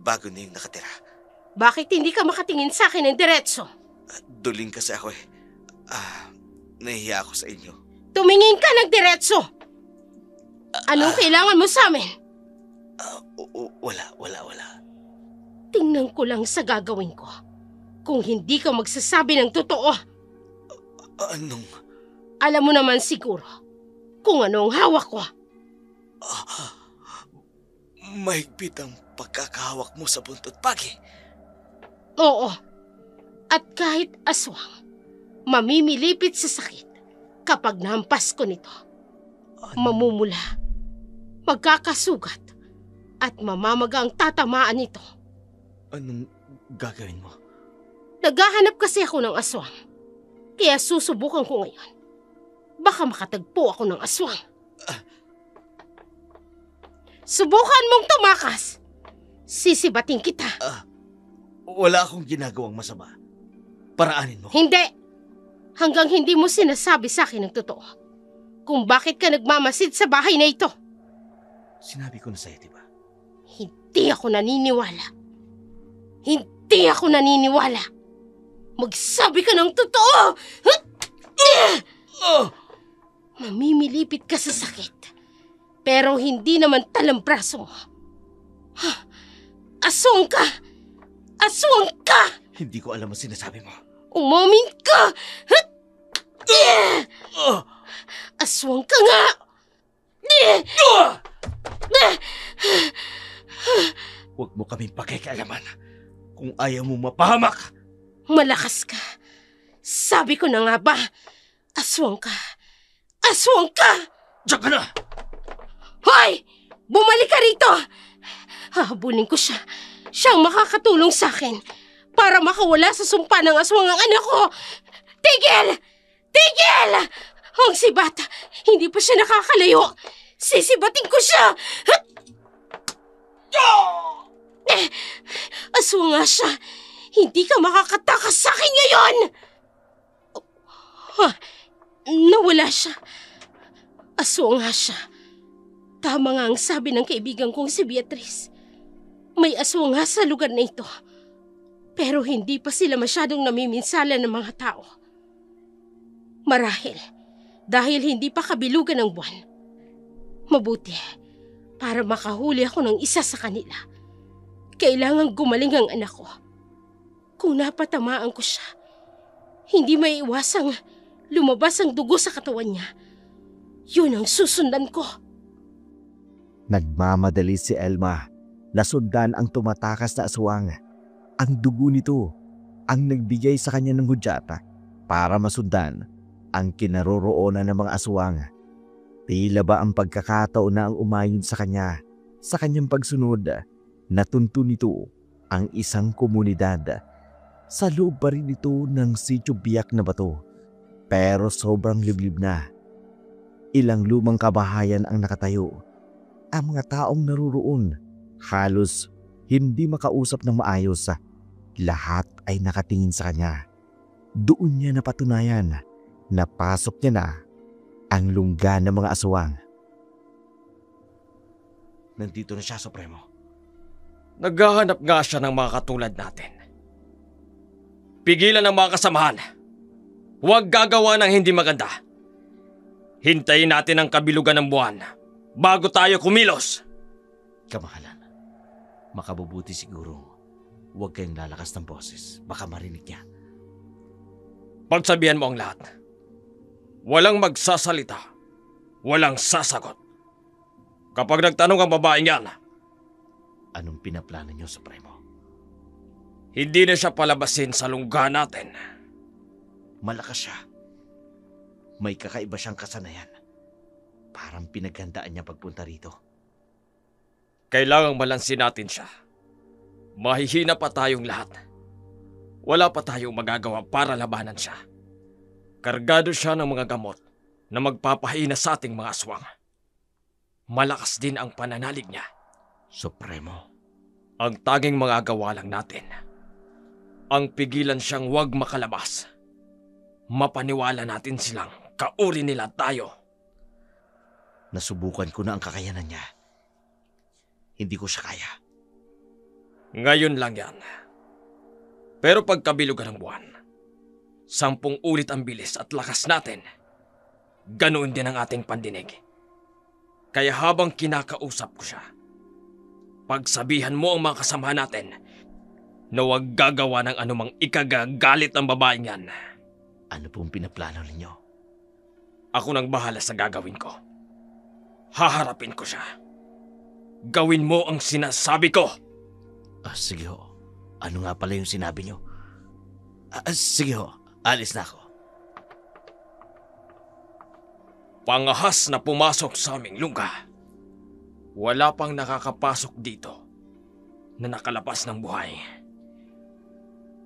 bago na yung nakatira. Bakit hindi ka makatingin sa akin ng diretso? Duling kasi ako eh. Nahihiya ako sa inyo. Tumingin ka ng diretso! Anong kailangan mo sa amin? Wala. Tingnan ko lang sa gagawin ko. Kung hindi ka magsasabi ng totoo. Anong? Alam mo naman siguro kung ano ang hawak ko. Mahigpit ang pagkakahawak mo sa buntot pagi. Oo. At kahit aswang, mamimilipit sa sakit kapag nahampas ko nito. Mamumula, magkakasugat, at mamamaga ang tatamaan nito. Anong gagawin mo? Naghahanap kasi ako ng aswang. Kaya susubukan ko ngayon. Baka makatagpo ako ng aswang. Subukan mong tumakas. Sisibating kita. Wala akong ginagawang masama. Paraanin mo. Hindi. Hanggang hindi mo sinasabi sa akin ng totoo. Kung bakit ka nagmamasid sa bahay na ito. Sinabi ko na sa'yo, diba? Hindi ako naniniwala. Hindi ako naniniwala. Magsabi ka ng totoo! Mamimilipit ka sa sakit. Pero hindi naman talambraso mo. Aswang ka! Aswang ka! Hindi ko alam ang sinasabi mo. Umamin ka! Aswang ka nga! Huwag mo kaming pakikialaman. Kung ayaw mo mapahamak. Malakas ka. Sabi ko na nga ba, aswang ka. Aswang ka! Diyan ka na! Hoy! Bumalik ka rito! Hahabulin ko siya. Siyang makakatulong sa akin para makawala sa sumpa ng aswang ang anak ko. Tigil! Tigil! Ang sibat, hindi pa siya nakakalayo. Sisibating ko siya! Aswang nga siya. Hindi ka makakatakas sa akin ngayon! Nawala siya. Aswang nga siya. Tama nga ang sabi ng kaibigan kong si Beatrice. May aswang nga sa lugar na ito. Pero hindi pa sila masyadong namiminsala ng mga tao. Marahil, dahil hindi pa kabilugan ng buwan. Mabuti, Para makahuli ako ng isa sa kanila, kailangan gumaling ang anak ko. Kung napatamaan ko siya, hindi maiiwasang lumabas ang dugo sa katawan niya. Yun ang susundan ko. Nagmamadali si Elma. Nasundan ang tumatakas na aswang. Ang dugo nito ang nagbigay sa kanya ng hudyata para masundan ang kinaroroonan ng mga aswang. Tila ba ang pagkakataon na ang umayon sa kanya, sa kanyang pagsunod, natuntun nito ang isang komunidad. Sa loob pa rin ito ng sityo biyak na bato, pero sobrang liblib na. Ilang lumang kabahayan ang nakatayo. Ang mga taong naruroon, halos hindi makausap ng maayos. Lahat ay nakatingin sa kanya. Doon niya napatunayan na pasok niya na ang lungga ng mga aswang. Nandito na siya, Supremo. Naghahanap nga siya ng mga katulad natin. Pigilan ang mga kasamahan. Huwag gagawa ng hindi maganda. Hintayin natin ang kabilugan ng buwan bago tayo kumilos. Kamahalan, makabubuti siguro. Huwag kayong lalakas ng boses. Baka marinig niya. Pagsabihan mo ang lahat. Walang magsasalita. Walang sasagot. Kapag nagtanong ang babaeng yan, Anong pinaplano niyo, Supremo? hindi na siya palabasin sa lungga natin. Malakas siya. May kakaiba siyang kasanayan. Parang pinaghandaan niya pagpunta rito. Kailangang balansin natin siya. Mahihina pa tayong lahat. Wala pa tayong magagawa para labanan siya. Kargado siya ng mga gamot na magpapahina sa ating mga aswang. Malakas din ang pananalig niya. Supremo, Ang tanging magagawa lang natin, ang pigilan siyang huwag makalabas. Mapaniwala natin silang kauri nila tayo. nasubukan ko na ang kakayanan niya. Hindi ko siya kaya. Ngayon lang yan. Pero pagkabilugan ng buwan, 10 ulit ang bilis at lakas natin. Ganoon din ang ating pandinig. Kaya habang kinakausap ko siya, pagsabihan mo ang mga kasamahan natin na huwag gagawa ng anumang ikagagalit ng babaeng yan. Ano pong pinaplano ninyo? Ako nang bahala sa gagawin ko. Haharapin ko siya. Gawin mo ang sinasabi ko. Sige ho. Ano nga pala yung sinabi niyo? Sige ho. Alis na ako. Pangahas na pumasok sa aming lungga. Wala pang nakakapasok dito na nakalabas ng buhay.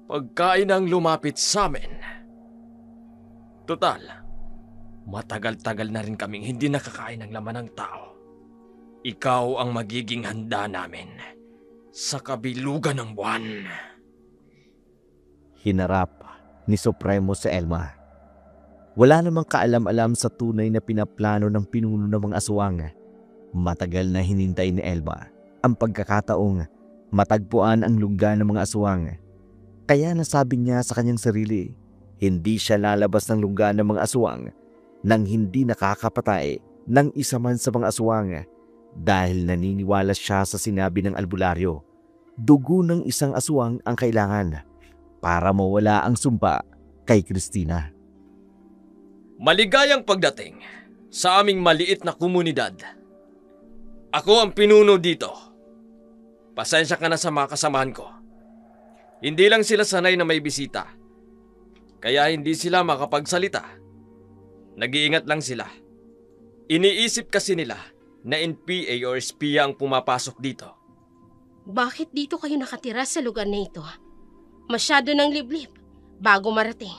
Pagkain ang lumapit sa amin. Total, matagal-tagal na rin kaming hindi nakakain ng laman ng tao. Ikaw ang magiging handa namin sa kabilugan ng buwan. Hinarap ni Supremo si Elma. Wala namang kaalam-alam sa tunay na pinaplano ng pinuno ng mga aswang. Matagal na hinintay ni Elma ang pagkakataong matagpuan ang lungga ng mga aswang. Kaya nasabi niya sa kanyang sarili, hindi siya lalabas ng lungga ng mga aswang nang hindi nakakapatay ng isa man sa mga aswang dahil naniniwala siya sa sinabi ng albularyo. Dugo ng isang aswang ang kailangan para mawala ang sumpa kay Christina. Maligayang pagdating sa aming maliit na komunidad. Ako ang pinuno dito. Pasensya ka na sa mga kasamahan ko. Hindi lang sila sanay na may bisita. Kaya hindi sila makapagsalita. Nag-iingat lang sila. Iniisip kasi nila na NPA o espiya ang pumapasok dito. Bakit dito kayo nakatira sa lugar na ito? Masyado ng liblib bago marating.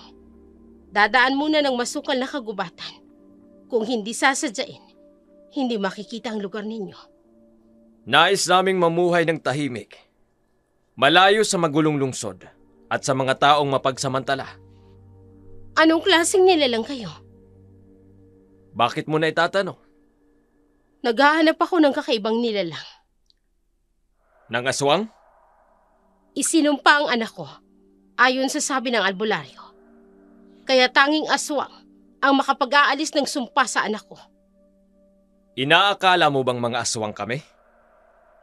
Dadaan muna ng masukal na kagubatan. Kung hindi sasadyain, hindi makikita ang lugar ninyo. Nais naming mamuhay ng tahimik. Malayo sa magulong lungsod at sa mga taong mapagsamantala. Anong klaseng nilalang kayo? Bakit mo na itatanong? Naghahanap ako ng kakaibang nilalang. Nang aswang? Isinumpa ang anak ko, ayon sa sabi ng albularyo. Kaya tanging aswang ang makapag-aalis ng sumpa sa anak ko. Inaakala mo bang mga aswang kami?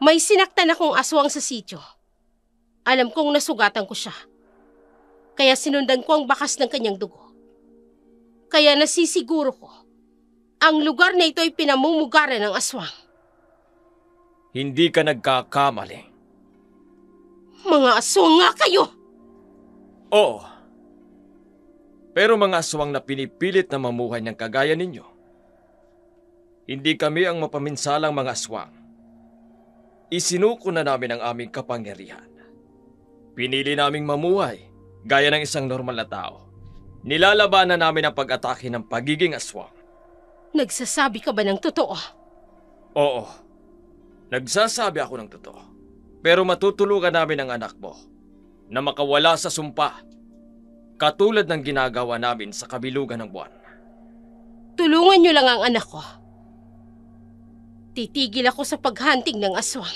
May sinaktan akong aswang sa sityo. Alam kong nasugatan ko siya. Kaya sinundan ko ang bakas ng kanyang dugo. Kaya nasisiguro ko, ang lugar na ito ay pinamumugaran ng aswang. Hindi ka nagkakamali. Mga aswang nga kayo! Oo. Pero mga aswang na pinipilit na mamuhay ng kagaya ninyo. Hindi kami ang mapaminsalang mga aswang. Isinuko na namin ang aming kapangyarihan. Pinili naming mamuhay gaya ng isang normal na tao. Nilalabanan namin ang pag-atake ng pagiging aswang. Nagsasabi ka ba ng totoo? Oo. Nagsasabi ako ng totoo. Pero matutulungan namin ang anak mo na makawala sa sumpa, katulad ng ginagawa namin sa kabilugan ng buwan. Tulungan niyo lang ang anak ko. Titigil ako sa paghunting ng aswang.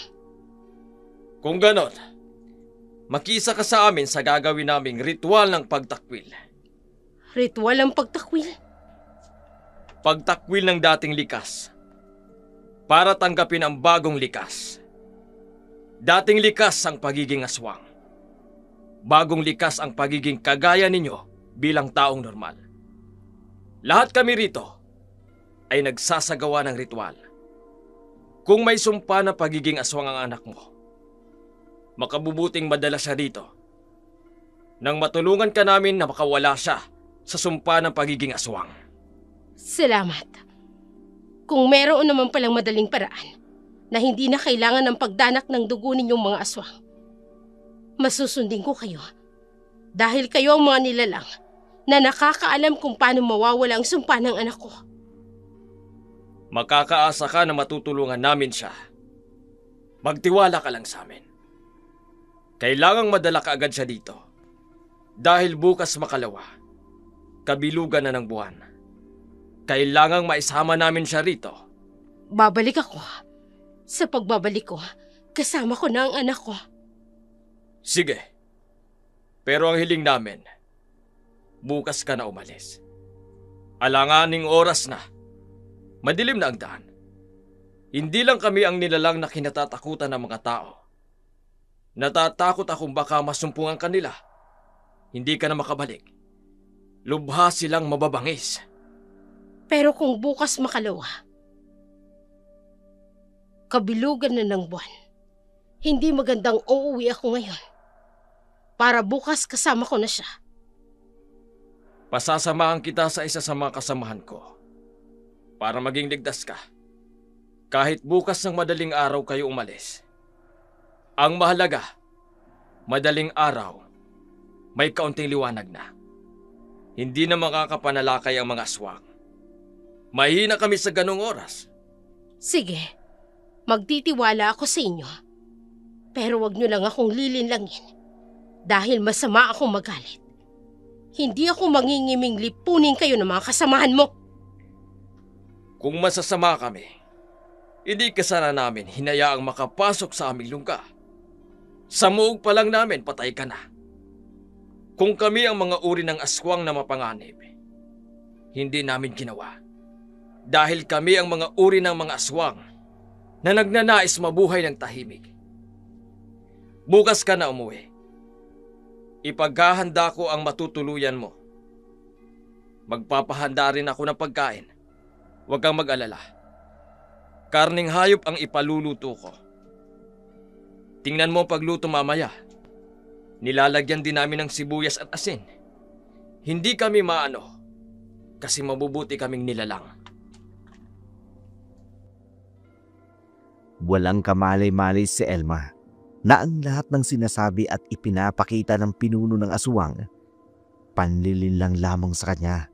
Kung ganon, makisa ka sa amin sa gagawin naming ritual ng pagtakwil. Ritual ang pagtakwil? Pagtakwil ng dating likas para tanggapin ang bagong likas. Dating likas ang pagiging aswang. Bagong likas ang pagiging kagaya ninyo bilang taong normal. Lahat kami rito ay nagsasagawa ng ritual. Kung may sumpa na pagiging aswang ang anak mo, makabubuting madala siya dito nang matulungan ka namin na makawala siya sa sumpa ng pagiging aswang. Salamat. Kung meron naman palang madaling paraan na hindi na kailangan ng pagdanak ng dugo ninyong mga aswang, masusundin ko kayo dahil kayo ang mga nilalang na nakakaalam kung paano mawawala ang sumpa ng anak ko. Makakaasa ka na matutulungan namin siya. Magtiwala ka lang sa amin. Kailangang madala ka agad siya dito dahil bukas makalawa, kabilugan na ng buwan. Kailangang maisama namin siya rito. Babalik ako. Sa pagbabalik ko, kasama ko na ang anak ko. Sige. Pero ang hiling namin, bukas ka na umalis. Alanganing oras na. Madilim na ang daan. Hindi lang kami ang nilalang na kinatatakutan ng mga tao. Natatakot akong baka masumpungan ka nila. Hindi ka na makabalik. Lubha silang mababangis. Pero kung bukas makalawa, kabilugan na ng buwan, hindi magandang uuwi ako ngayon. Para bukas kasama ko na siya. Pasasamahan kita sa isa sa mga kasamahan ko para maging ligtas ka. Kahit bukas ng madaling araw kayo umalis. Ang mahalaga, madaling araw, may kaunting liwanag na. Hindi na makakapanalakay ang mga aswang. Mahina kami sa ganong oras. Sige, magtitiwala ako sa inyo. Pero wag niyo lang akong lilinlangin dahil masama akong magalit. Hindi ako mangingiming lipunin kayo ng mga kasamahan mo. Kung masasama kami, hindi ka sana namin hinayaang makapasok sa aming lungga. Sa muog pa lang namin, patay ka na. Kung kami ang mga uri ng aswang na mapanganib, hindi namin ginawa. Dahil kami ang mga uri ng mga aswang na nagnanais mabuhay ng tahimik. Bukas ka na umuwi. Ipaghahanda ko ang matutuluyan mo. Magpapahanda rin ako ng pagkain. Huwag kang mag-alala. Karning hayop ang ipaluluto ko. Tingnan mo ang pagluto mamaya. Nilalagyan din namin ng sibuyas at asin. Hindi kami maano kasi mabubuti kaming nilalang. Walang kamalay-malay si Elma na ang lahat ng sinasabi at ipinapakita ng pinuno ng aswang, panlilinlang lamang sa kanya.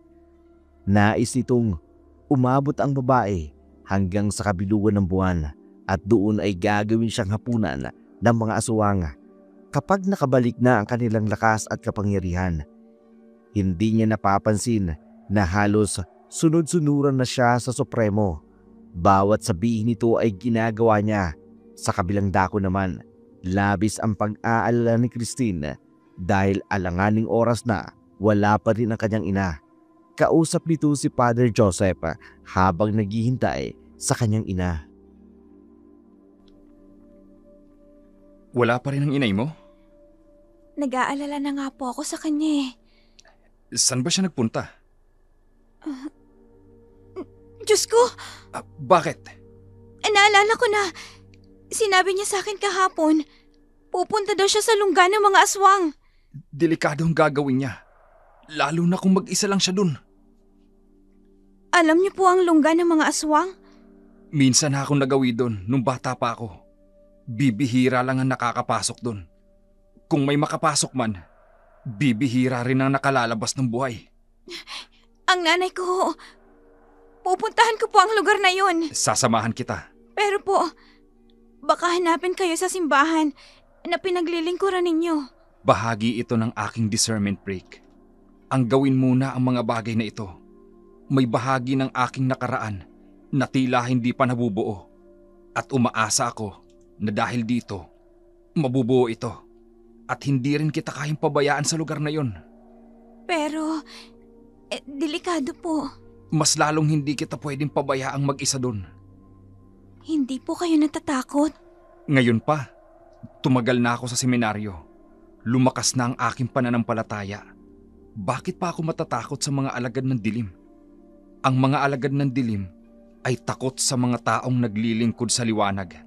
Nais itong umabot ang babae hanggang sa kabilugan ng buwan at doon ay gagawin siyang hapunan ng mga aswang kapag nakabalik na ang kanilang lakas at kapangyarihan. Hindi niya napapansin na halos sunod-sunuran na siya sa Supremo. Bawat sabihin nito ay ginagawa niya. Sa kabilang dako naman, labis ang pag-aalala ni Christine dahil alanganing oras na wala pa rin ang kanyang ina. Kausap nito si Father Joseph habang naghihintay sa kanyang ina. Wala pa rin ang inay mo? Nag-aalala na nga po ako sa kanya eh. Saan ba siya nagpunta? Diyos ko, Bakit? naalala ko na. Sinabi niya sa akin kahapon, pupunta daw siya sa lungga ng mga aswang. Delikado ang gagawin niya. Lalo na kung mag-isa lang siya dun. Alam niyo po ang lungga ng mga aswang? Minsan na akong nagawi dun nung bata pa ako. Bibihira lang ang nakakapasok dun. Kung may makapasok man, bibihira rin ang nakalalabas ng buhay. Ang nanay ko, pupuntahan ko po ang lugar na yun. Sasamahan kita. Pero po, baka hanapin kayo sa simbahan na pinaglilingkuran ninyo. Bahagi ito ng aking discernment break. Ang gawin muna ang mga bagay na ito. May bahagi ng aking nakaraan na tila hindi pa nabubuo. At umaasa ako na dahil dito, mabubuo ito. At hindi rin kita kayang pabayaan sa lugar na yon. Pero, delikado po. Mas lalong hindi kita pwedeng pabayaang mag-isa doon. Hindi po kayo natatakot? Ngayon pa, tumagal na ako sa seminaryo. Lumakas na ang aking pananampalataya. Bakit pa ako matatakot sa mga alagad ng dilim? Ang mga alagad ng dilim ay takot sa mga taong naglilingkod sa liwanag.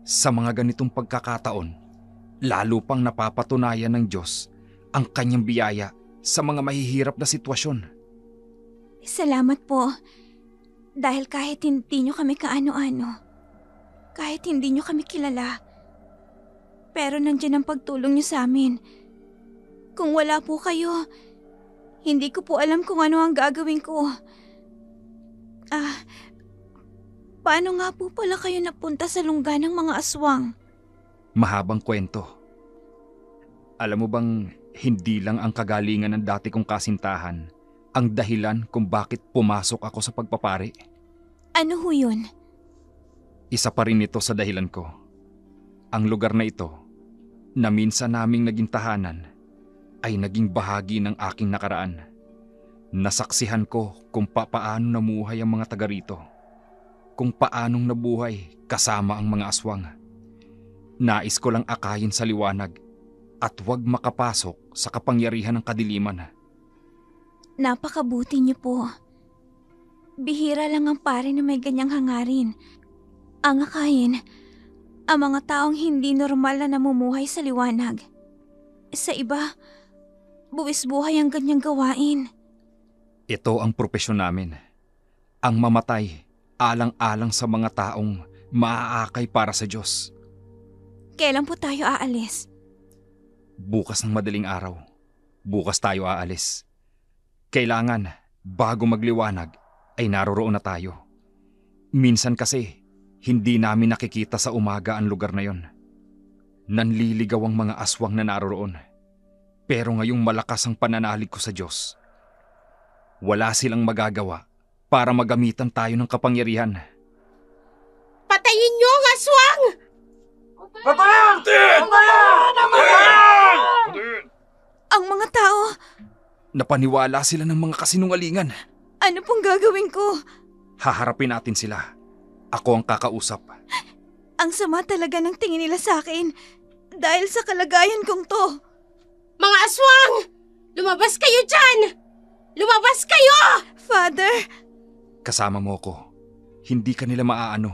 Sa mga ganitong pagkakataon, lalo pang napapatunayan ng Diyos ang kanyang biyaya sa mga mahihirap na sitwasyon. Salamat po. Dahil kahit hindi nyo kami kaano-ano, kahit hindi nyo kami kilala, pero nandiyan ang pagtulong nyo sa amin. Kung wala po kayo, hindi ko po alam kung ano ang gagawin ko. Paano nga po pala kayo napunta sa lungga ng mga aswang? Mahabang kwento. Alam mo bang hindi lang ang kagalingan ng dati kong kasintahan ang dahilan kung bakit pumasok ako sa pagpapari? Ano ho yun? Isa pa rin ito sa dahilan ko. Ang lugar na ito, na minsan naming naging tahanan, ay naging bahagi ng aking nakaraan. Nasaksihan ko kung paano namuhay ang mga taga rito. Kung paanong nabuhay kasama ang mga aswang. Nais ko lang akayin sa liwanag at huwag makapasok sa kapangyarihan ng kadiliman. Napakabuti niyo po. Bihira lang ang pare na may ganyang hangarin. Ang akayin, ang mga taong hindi normal na namumuhay sa liwanag. Sa iba, buwis buhay ang ganyang gawain. Ito ang propesyon namin. Ang mamatay alang-alang sa mga taong maaakay para sa Diyos. Kailan po tayo aalis? Bukas ng madaling araw. Bukas tayo aalis. Kailangan, bago magliwanag, ay naroroon na tayo. Minsan kasi, hindi namin nakikita sa umaga ang lugar na yon. Nanliligaw ang mga aswang na naroroon. Pero ngayong malakas ang pananalig ko sa Diyos, wala silang magagawa para magamitan tayo ng kapangyarihan. Patayin niyo ang aswang! Ang mga tao, Napaniwala sila ng mga kasinungalingan. ano pong gagawin ko? Haharapin natin sila. Ako ang kakausap. Ang sama talaga ng tingin nila sa akin dahil sa kalagayan kong to. Mga aswang! Lumabas kayo dyan! Lumabas kayo! Father, Kasama mo ko. Hindi ka nila maaano.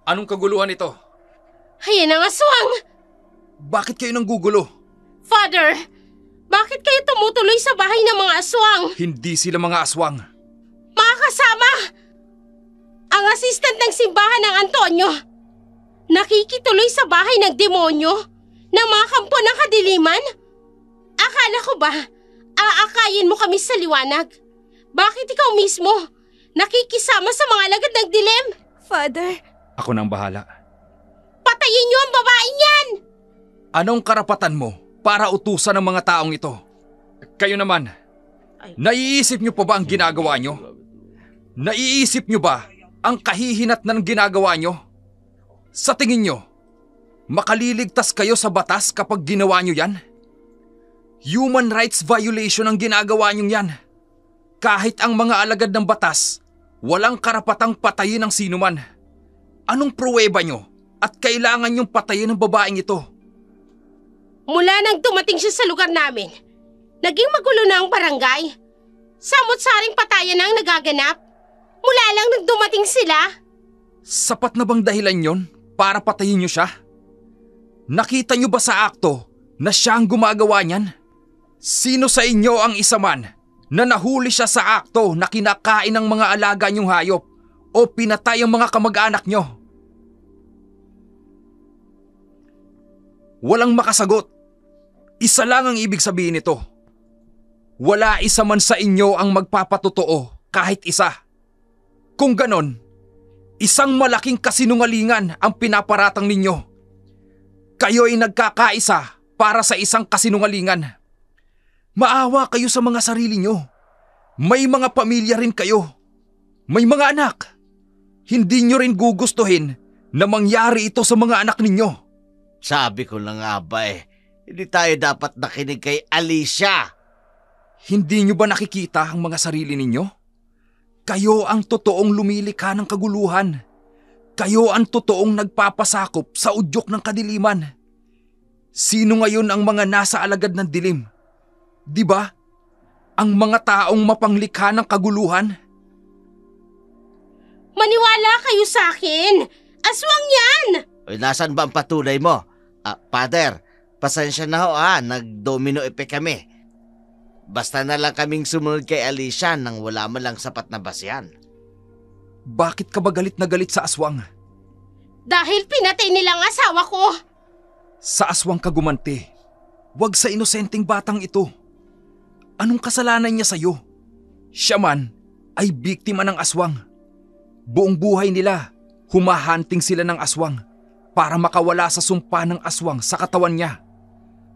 Anong kaguluhan ito? Ayan ang aswang! Bakit kayo nanggugulo? Father, bakit kayo tumutuloy sa bahay ng mga aswang? Hindi sila mga aswang. Mga kasama! Ang assistant ng simbahan ng Antonio, nakikituloy sa bahay ng demonyo ng mga kampo ng kadiliman? Akala ko ba, aakayin mo kami sa liwanag? Bakit ikaw mismo nakikisama sa mga alagad ng dilim? Father, Ako nang bahala. Patayin niyo ang babaeng yan! Anong karapatan mo para utusan ng mga taong ito? Kayo naman, naiisip niyo pa ba ang ginagawa niyo? Naiisip niyo ba ang kahihinat ng ginagawa niyo? Sa tingin niyo, makaliligtas kayo sa batas kapag ginawa niyo yan? Human rights violation ang ginagawa niyo yan. Kahit ang mga alagad ng batas, walang karapatang patayin ang sinuman. Anong pruweba nyo at kailangan nyong patayin ang babaeng ito? Mula nang dumating siya sa lugar namin, naging magulo na ang barangay. Samot-saring patayan ang nagaganap. Mula lang nang dumating sila. Sapat na bang dahilan yon para patayin nyo siya? Nakita nyo ba sa akto na siya ang gumagawa niyan? Sino sa inyo ang isa man na nahuli siya sa akto na kinakain ng mga alaga niyong hayop o pinatay ang mga kamag-anak nyo? Walang makasagot. Isa lang ang ibig sabihin nito. Wala isa man sa inyo ang magpapatotoo kahit isa. Kung ganon, isang malaking kasinungalingan ang pinaparatang ninyo. Kayo'y nagkakaisa para sa isang kasinungalingan. Maawa kayo sa mga sarili nyo. May mga pamilya rin kayo. May mga anak. Hindi nyo rin gugustuhin na mangyari ito sa mga anak ninyo. Sabi ko na nga ba hindi tayo dapat nakinig kay Alicia. Hindi nyo ba nakikita ang mga sarili ninyo? Kayo ang totoong lumilikha ng kaguluhan. Kayo ang totoong nagpapasakop sa udyok ng kadiliman. Sino ngayon ang mga nasa alagad ng dilim? Di ba? Ang mga taong mapanglikha ng kaguluhan? Maniwala kayo sa akin! Aswang yan! Oy, nasan ba ang patunay mo? Father, pasensya na ho nag-domino effect kami. Basta na lang kaming sumunod kay Alicia nang wala man lang sapat na basihan. Bakit ka ba galit na galit sa aswang? Dahil pinatay nilang asawa ko! Sa aswang ka gumanti. Huwag sa inosenteng batang ito. Anong kasalanan niya sa'yo? Siya man ay biktima ng aswang. Buong buhay nila, humahunting sila ng aswang para makawala sa sumpa ng aswang sa katawan niya.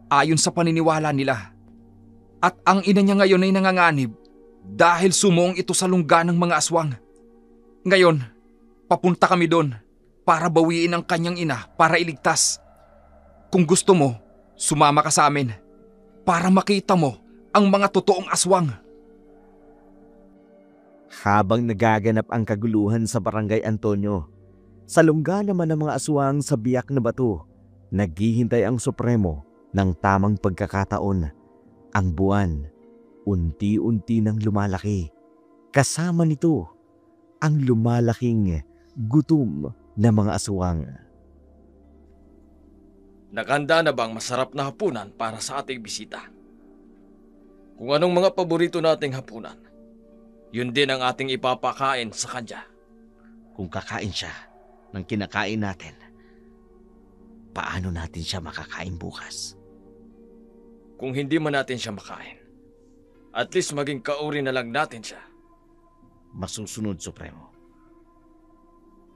Ayon sa paniniwala nila. At ang ina niya ngayon ay nanganganib dahil sumuong ito sa lungga ng mga aswang. Ngayon, papunta kami doon para bawiin ang kanyang ina para iligtas. Kung gusto mo, sumama ka sa amin para makita mo ang mga totoong aswang. Habang nagaganap ang kaguluhan sa Barangay Antonio, sa lungga naman ng mga aswang sa biyak na bato, naghihintay ang Supremo ng tamang pagkakataon. Ang buwan, unti-unti nang lumalaki. Kasama nito, ang lumalaking gutom na mga aswang. Nakahanda na bang masarap na hapunan para sa ating bisita? Kung anong mga paborito nating hapunan, yun din ang ating ipapakain sa kanya. Kung kakain siya ng kinakain natin, paano natin siya makakain bukas? Kung hindi man natin siya makain, at least maging kauri na lang natin siya. Masusunod, Supremo.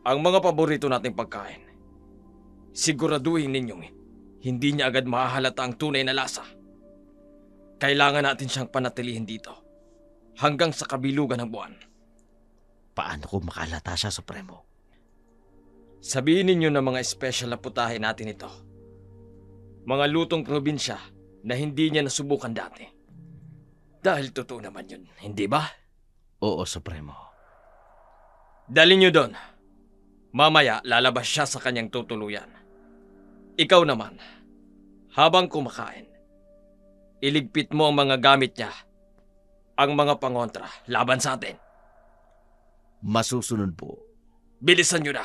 Ang mga paborito nating pagkain, siguraduhin ninyong hindi niya agad mahahalata ang tunay na lasa. Kailangan natin siyang panatilihin dito hanggang sa kabilugan ng buwan. Paano kung makalata siya, Supremo? Sabihin ninyo na mga espesyal na putahe natin ito. Mga lutong probinsya na hindi niya nasubukan dati. Dahil totoo naman yun, hindi ba? Oo, Supremo. Dalhin niyo doon. Mamaya lalabas siya sa kanyang tutuluyan. Ikaw naman, habang kumakain, iligpit mo ang mga gamit niya, ang mga pangontra laban sa atin. Masusunod po. Bilisan niyo na.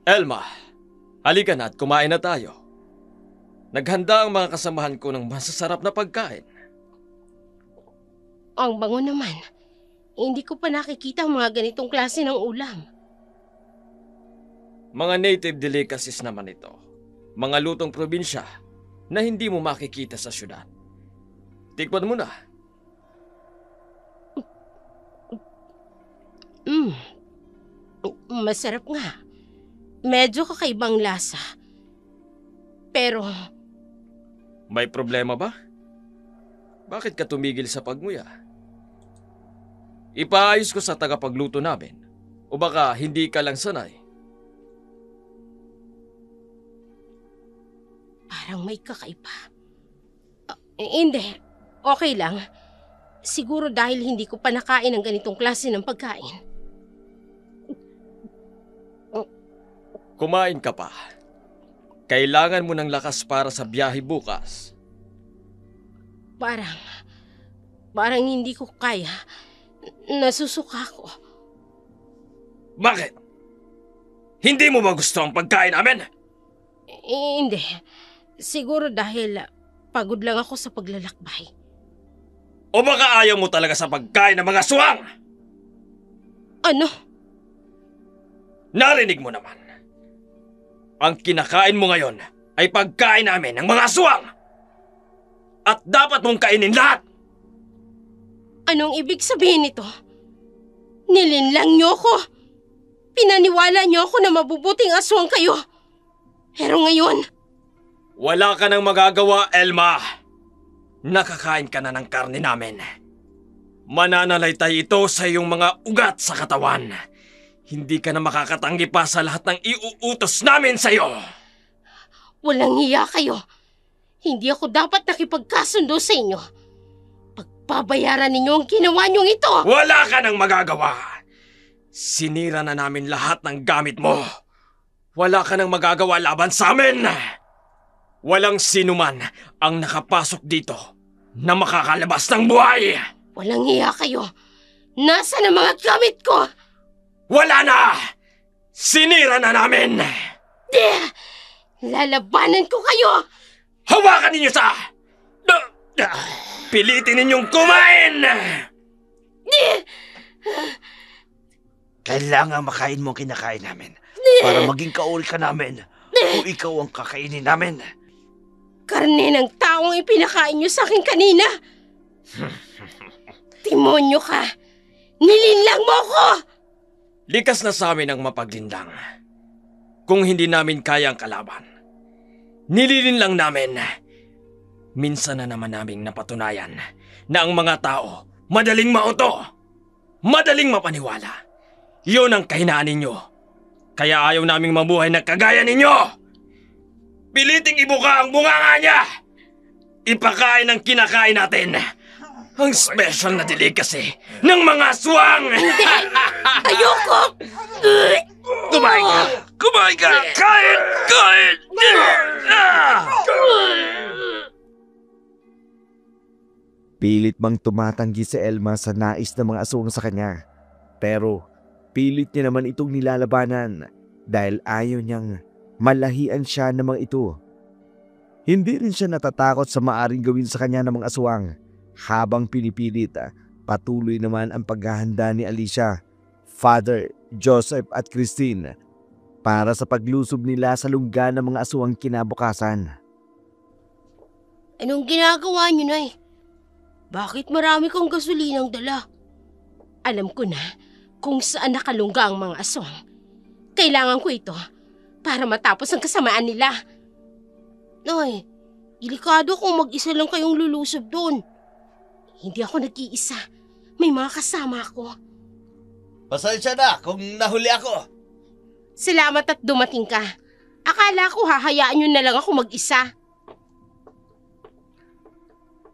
Elma, halika na at kumain na tayo. Naghanda ang mga kasamahan ko ng masasarap na pagkain. Ang bango naman. Hindi ko pa nakikita ang mga ganitong klase ng ulam. Mga native delicacies naman ito. Mga lutong probinsya na hindi mo makikita sa syudad. Tikman mo na. Masarap nga. Medyo kakaibang lasa. Pero May problema ba? Bakit ka tumigil sa pagmuya? Ipaayos ko sa tagapagluto namin O baka hindi ka lang sanay? Parang may kakaiba. Hindi. Okay lang. Siguro dahil hindi ko pa nakain ng ganitong klase ng pagkain. Kumain ka pa. Kailangan mo ng lakas para sa biyahe bukas. Parang hindi ko kaya. Nasusuka ko. Bakit? Hindi mo ba gusto ang pagkain namin? Hindi. Siguro dahil pagod lang ako sa paglalakbay. O baka ayaw mo talaga sa pagkain ng mga aswang? Ano? Narinig mo naman. Ang kinakain mo ngayon ay pagkain namin ng mga aswang. At dapat mong kainin lahat. Anong ibig sabihin nito? Nilinlang niyo ko. Pinaniwala niyo ako na mabubuting aswang kayo. Pero ngayon... Wala ka nang magagawa, Elma. Nakakain ka na ng karne namin. Mananalaytay ito sa iyong mga ugat sa katawan. Hindi ka na makakatanggi pa sa lahat ng iuutos namin sa iyo. Walang hiya kayo. Hindi ako dapat nakipagkasundo sa inyo. Pagbabayaran ninyo ang ginawa niyong ito. Wala ka nang magagawa. Sinira na namin lahat ng gamit mo. Wala ka nang magagawa laban sa amin. Walang sinuman ang nakapasok dito na makakalabas ng buhay. Walang hiya kayo. Nasaan ang mga gamit ko? Wala na! Sinira na namin! Di! Lalabanan ko kayo! Hawakan ninyo sa... Pilitin ninyong kumain! Di! Kailangan makain mo ang kinakain namin para maging kaul ka namin o ikaw ang kakainin namin. Karne ng taong ipinakain niyo sa akin kanina! Timonyo ka! Nilinlang mo ko! Likas na sa amin ang mapaglinlang. Kung hindi namin kaya ang kalaban, nililinlang namin. Minsan na naman naming napatunayan na ang mga tao madaling mauto, madaling mapaniwala. Yun ang kahinaan ninyo. Kaya ayaw naming mabuhay na kagaya ninyo. Piliting ibuka ang bunganga niya. Ipakain ang kinakain natin. Ang special na delicacy ng mga aswang! Hindi! Ayoko! Kumain ka! Kumain ka! Kain! Kain! Pilit mang tumatanggi si Elma sa nais ng mga aswang sa kanya. Pero pilit niya naman itong nilalabanan dahil ayaw niyang malahian siya ng mga ito. Hindi rin siya natatakot sa maaring gawin sa kanya ng mga aswang. Habang pinipilit, patuloy naman ang paghahanda ni Alicia, Father, Joseph at Christine para sa paglusob nila sa lungga ng mga aswang kinabukasan. Anong ginagawa niyo, Nay? Bakit marami kang gasolinang dala? Alam ko na kung saan nakalungga ang mga aswang. Kailangan ko ito para matapos ang kasamaan nila. Nay, delikado kung mag-isa lang kayong lulusob doon. Hindi ako nag-iisa. May mga kasama ako. Pasensya na kung nahuli ako. Salamat at dumating ka. Akala ko hahayaan nyo na lang ako mag-isa.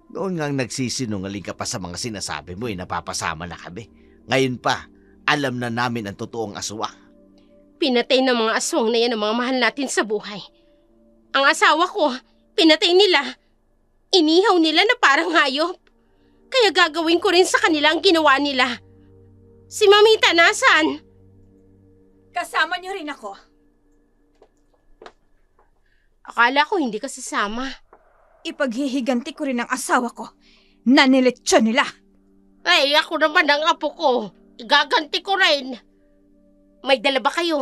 Noon ngang nagsisinungaling ka pa sa mga sinasabi mo napapasama na kami. Ngayon pa, alam na namin ang totoong aswang. Pinatay ng mga aswang na yan ang mga mahal natin sa buhay. Ang asawa ko, pinatay nila. Inihaw nila na parang hayop. Kaya gagawin ko rin sa kanila ang ginawa nila. Si Mamita, nasaan? Kasama niyo rin ako. Akala ko hindi ka sasama. Ipaghihiganti ko rin ang asawa ko. Nanilitsyon nila. Ay, ako naman ang apo ko. Igaganti ko rin. May dala ba kayo?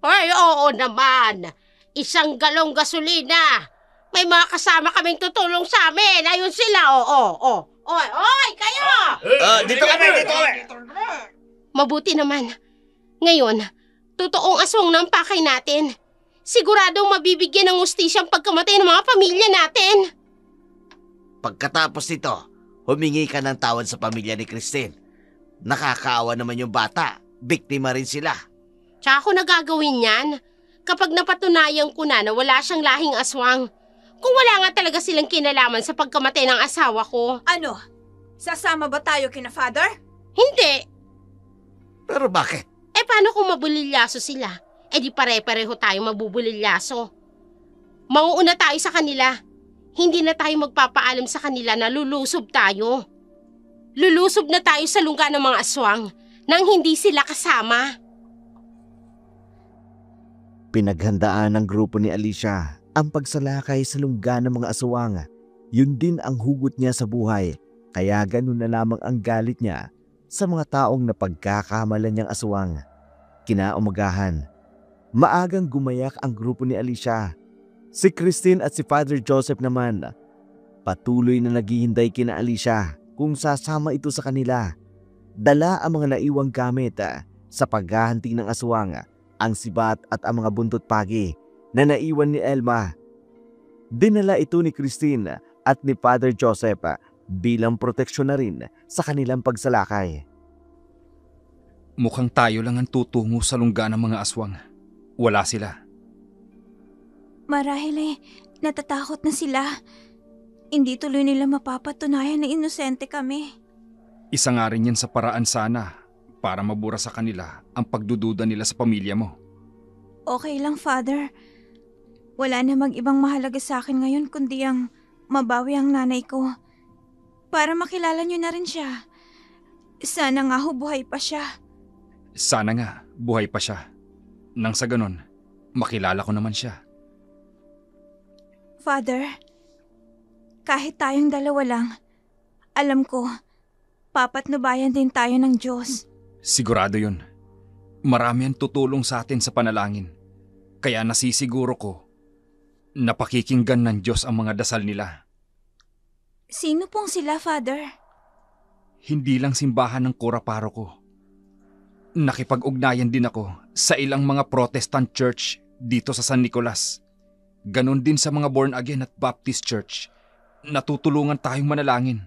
Ay, oo naman. 1 galong gasolina. May mga kasama kaming tutulong sa amin. Ayun sila, oo. Oy, kayo! Dito kami! Mabuti naman. Ngayon, totoong aswang na ang pakay natin. Siguradong mabibigyan ng ustisya ang pagkamatay ng mga pamilya natin. Pagkatapos nito, humingi ka ng tawad sa pamilya ni Christine. Nakakaawa naman yung bata biktima rin sila. Tsaka ko nagagawin yan kapag napatunayan ko na wala siyang lahing aswang. Kung wala nga talaga silang kinalaman sa pagkamatay ng asawa ko. Ano? Sasama ba tayo kina Father? Hindi. Pero bakit? Paano kung mabulilyaso sila? Di pare-pareho tayo mabubulilyaso. Mauuna tayo sa kanila. Hindi na tayo magpapaalam sa kanila na lulusob tayo. Lulusob na tayo sa lungga ng mga aswang nang hindi sila kasama. Pinaghandaan ng grupo ni Alicia ang pagsalakay sa lungga ng mga aswang. Yun din ang hugot niya sa buhay, kaya ganun na lamang ang galit niya sa mga taong napagkakamalan niyang aswang. Kinaumagahan, maagang gumayak ang grupo ni Alicia. Si Christine at si Father Joseph naman, patuloy na naghihintay kina Alicia kung sasama ito sa kanila. Dala ang mga naiwang gamit sa paghahanting ng aswang, ang sibat at ang mga buntot pagi na naiwan ni Elma. Dinala ito ni Christine at ni Father Joseph bilang proteksyon na rin sa kanilang pagsalakay. Mukhang tayo lang ang tutungo sa lungga ng mga aswang. Wala sila. Marahil natatakot na sila. Hindi tuloy nila mapapatunayan na inosente kami. Isa nga rin yan sa paraan sana para mabura sa kanila ang pagdududa nila sa pamilya mo. Okay lang, Father. Wala namang ibang mahalaga sa akin ngayon kundi ang mabawi ang nanay ko. Para makilala niyo na rin siya. Sana nga buhay pa siya. Sana nga buhay pa siya. Nang sa ganon, makilala ko naman siya. Father, kahit tayong dalawa lang, alam ko, papatnubayan din tayo ng Diyos. Sigurado yun. Marami ang tutulong sa atin sa panalangin. Kaya nasisiguro ko na pakikinggan ng Diyos ang mga dasal nila. Sino pong sila, Father? Hindi lang simbahan ng Kora-Paro ko. Nakipag-ugnayan din ako sa ilang mga Protestant church dito sa San Nicolas. Ganon din sa mga born again at Baptist church. Natutulungan tayong manalangin.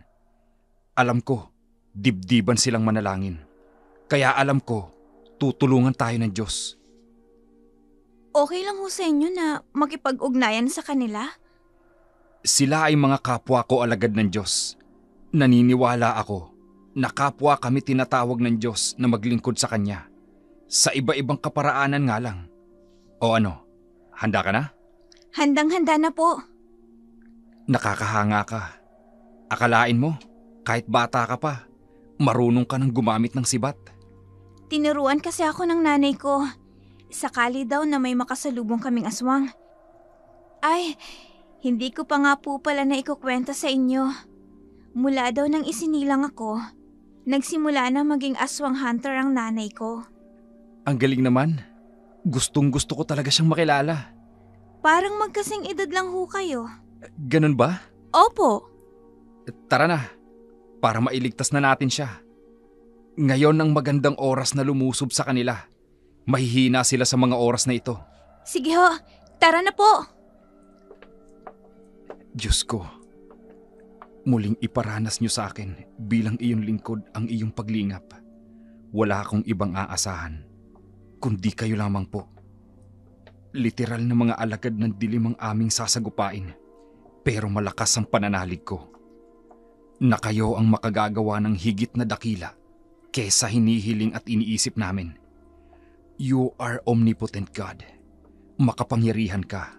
Alam ko, dibdiban silang manalangin. Kaya alam ko, tutulungan tayo ng Diyos. Okay lang ho sa inyo na makipag-ugnayan sa kanila? Sila ay mga kapwa ko alagad ng Diyos. Naniniwala ako na kapwa kami tinatawag ng Diyos na maglingkod sa Kanya. Sa iba-ibang kaparaanan nga lang. O ano, handa ka na? Handang-handa na po. Nakakahanga ka. Akalain mo, kahit bata ka pa, marunong ka nang gumamit ng sibat. Tinuruan kasi ako ng nanay ko. Sakali daw na may makasalubong kaming aswang. Ay, hindi ko pa nga po pala na ikukwenta sa inyo. Mula daw nang isinilang ako, nagsimula na maging aswang hunter ang nanay ko. Ang galing naman. Gustong gusto ko talaga siyang makilala. Parang magkasing edad lang ho kayo. Ganun ba? Opo. Tara na, para mailigtas na natin siya. Ngayon ang magandang oras na lumusob sa kanila. Mahihina sila sa mga oras na ito. Sige ho, tara na po. Diyos ko, muling iparanas niyo sa akin bilang iyong lingkod ang iyong paglingap. Wala akong ibang aasahan, kundi kayo lamang po. Literal na mga alagad ng dilim ang aming sasagupain, pero malakas ang pananalig ko. Na kayo ang makagagawa ng higit na dakila kesa hinihiling at iniisip namin. You are omnipotent God. Makapangyarihan ka.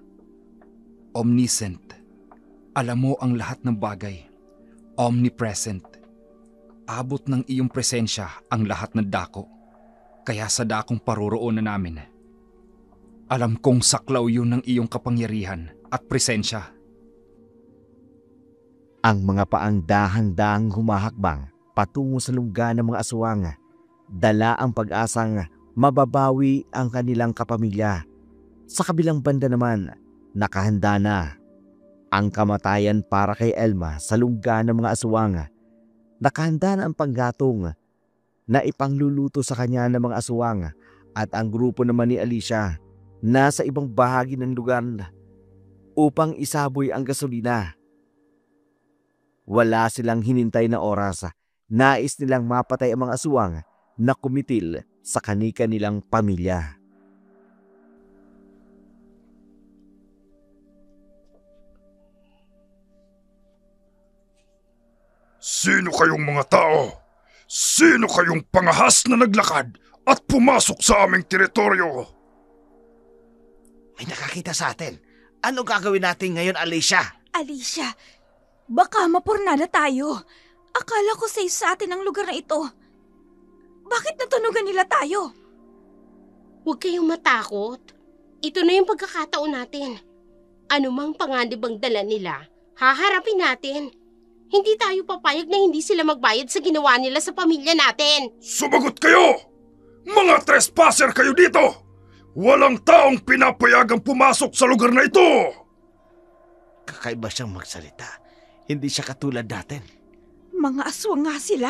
Omniscient. Alam mo ang lahat ng bagay. Omnipresent. Abot ng iyong presensya ang lahat ng dako. Kaya sa dakong paroroonan namin, alam kong saklaw yun ng iyong kapangyarihan at presensya. Ang mga paang dahang-dahang humahakbang patungo sa lungga ng mga aswang, dala ang pag-asang mababawi ang kanilang kapamilya. Sa kabilang banda naman, nakahanda na ang kamatayan para kay Elma sa lungga ng mga aswang. Nakahanda na ang panggatong na ipangluluto sa kanya ng mga aswang, at ang grupo naman ni Alicia nasa ibang bahagi ng lugar upang isaboy ang gasolina. Wala silang hinintay na oras. Nais nilang mapatay ang mga aswang na kumitil sa kani-kanilang pamilya. Sino kayong mga tao? Sino kayong pangahas na naglakad at pumasok sa aming teritoryo? May nakakita sa atin. Ano gagawin natin ngayon, Alicia? Alicia, baka mapurnada tayo. Akala ko safe sa atin ang lugar na ito. Bakit natunugan nila tayo? Huwag kayong matakot. Ito na yung pagkakataon natin. Ano mang panganib ang dala nila, haharapin natin. Hindi tayo papayag na hindi sila magbayad sa ginawa nila sa pamilya natin. Sumagot kayo! Mga trespasser kayo dito! Walang taong pinapayagang pumasok sa lugar na ito! Kakaiba siyang magsalita. Hindi siya katulad natin. Mga aswang nga sila.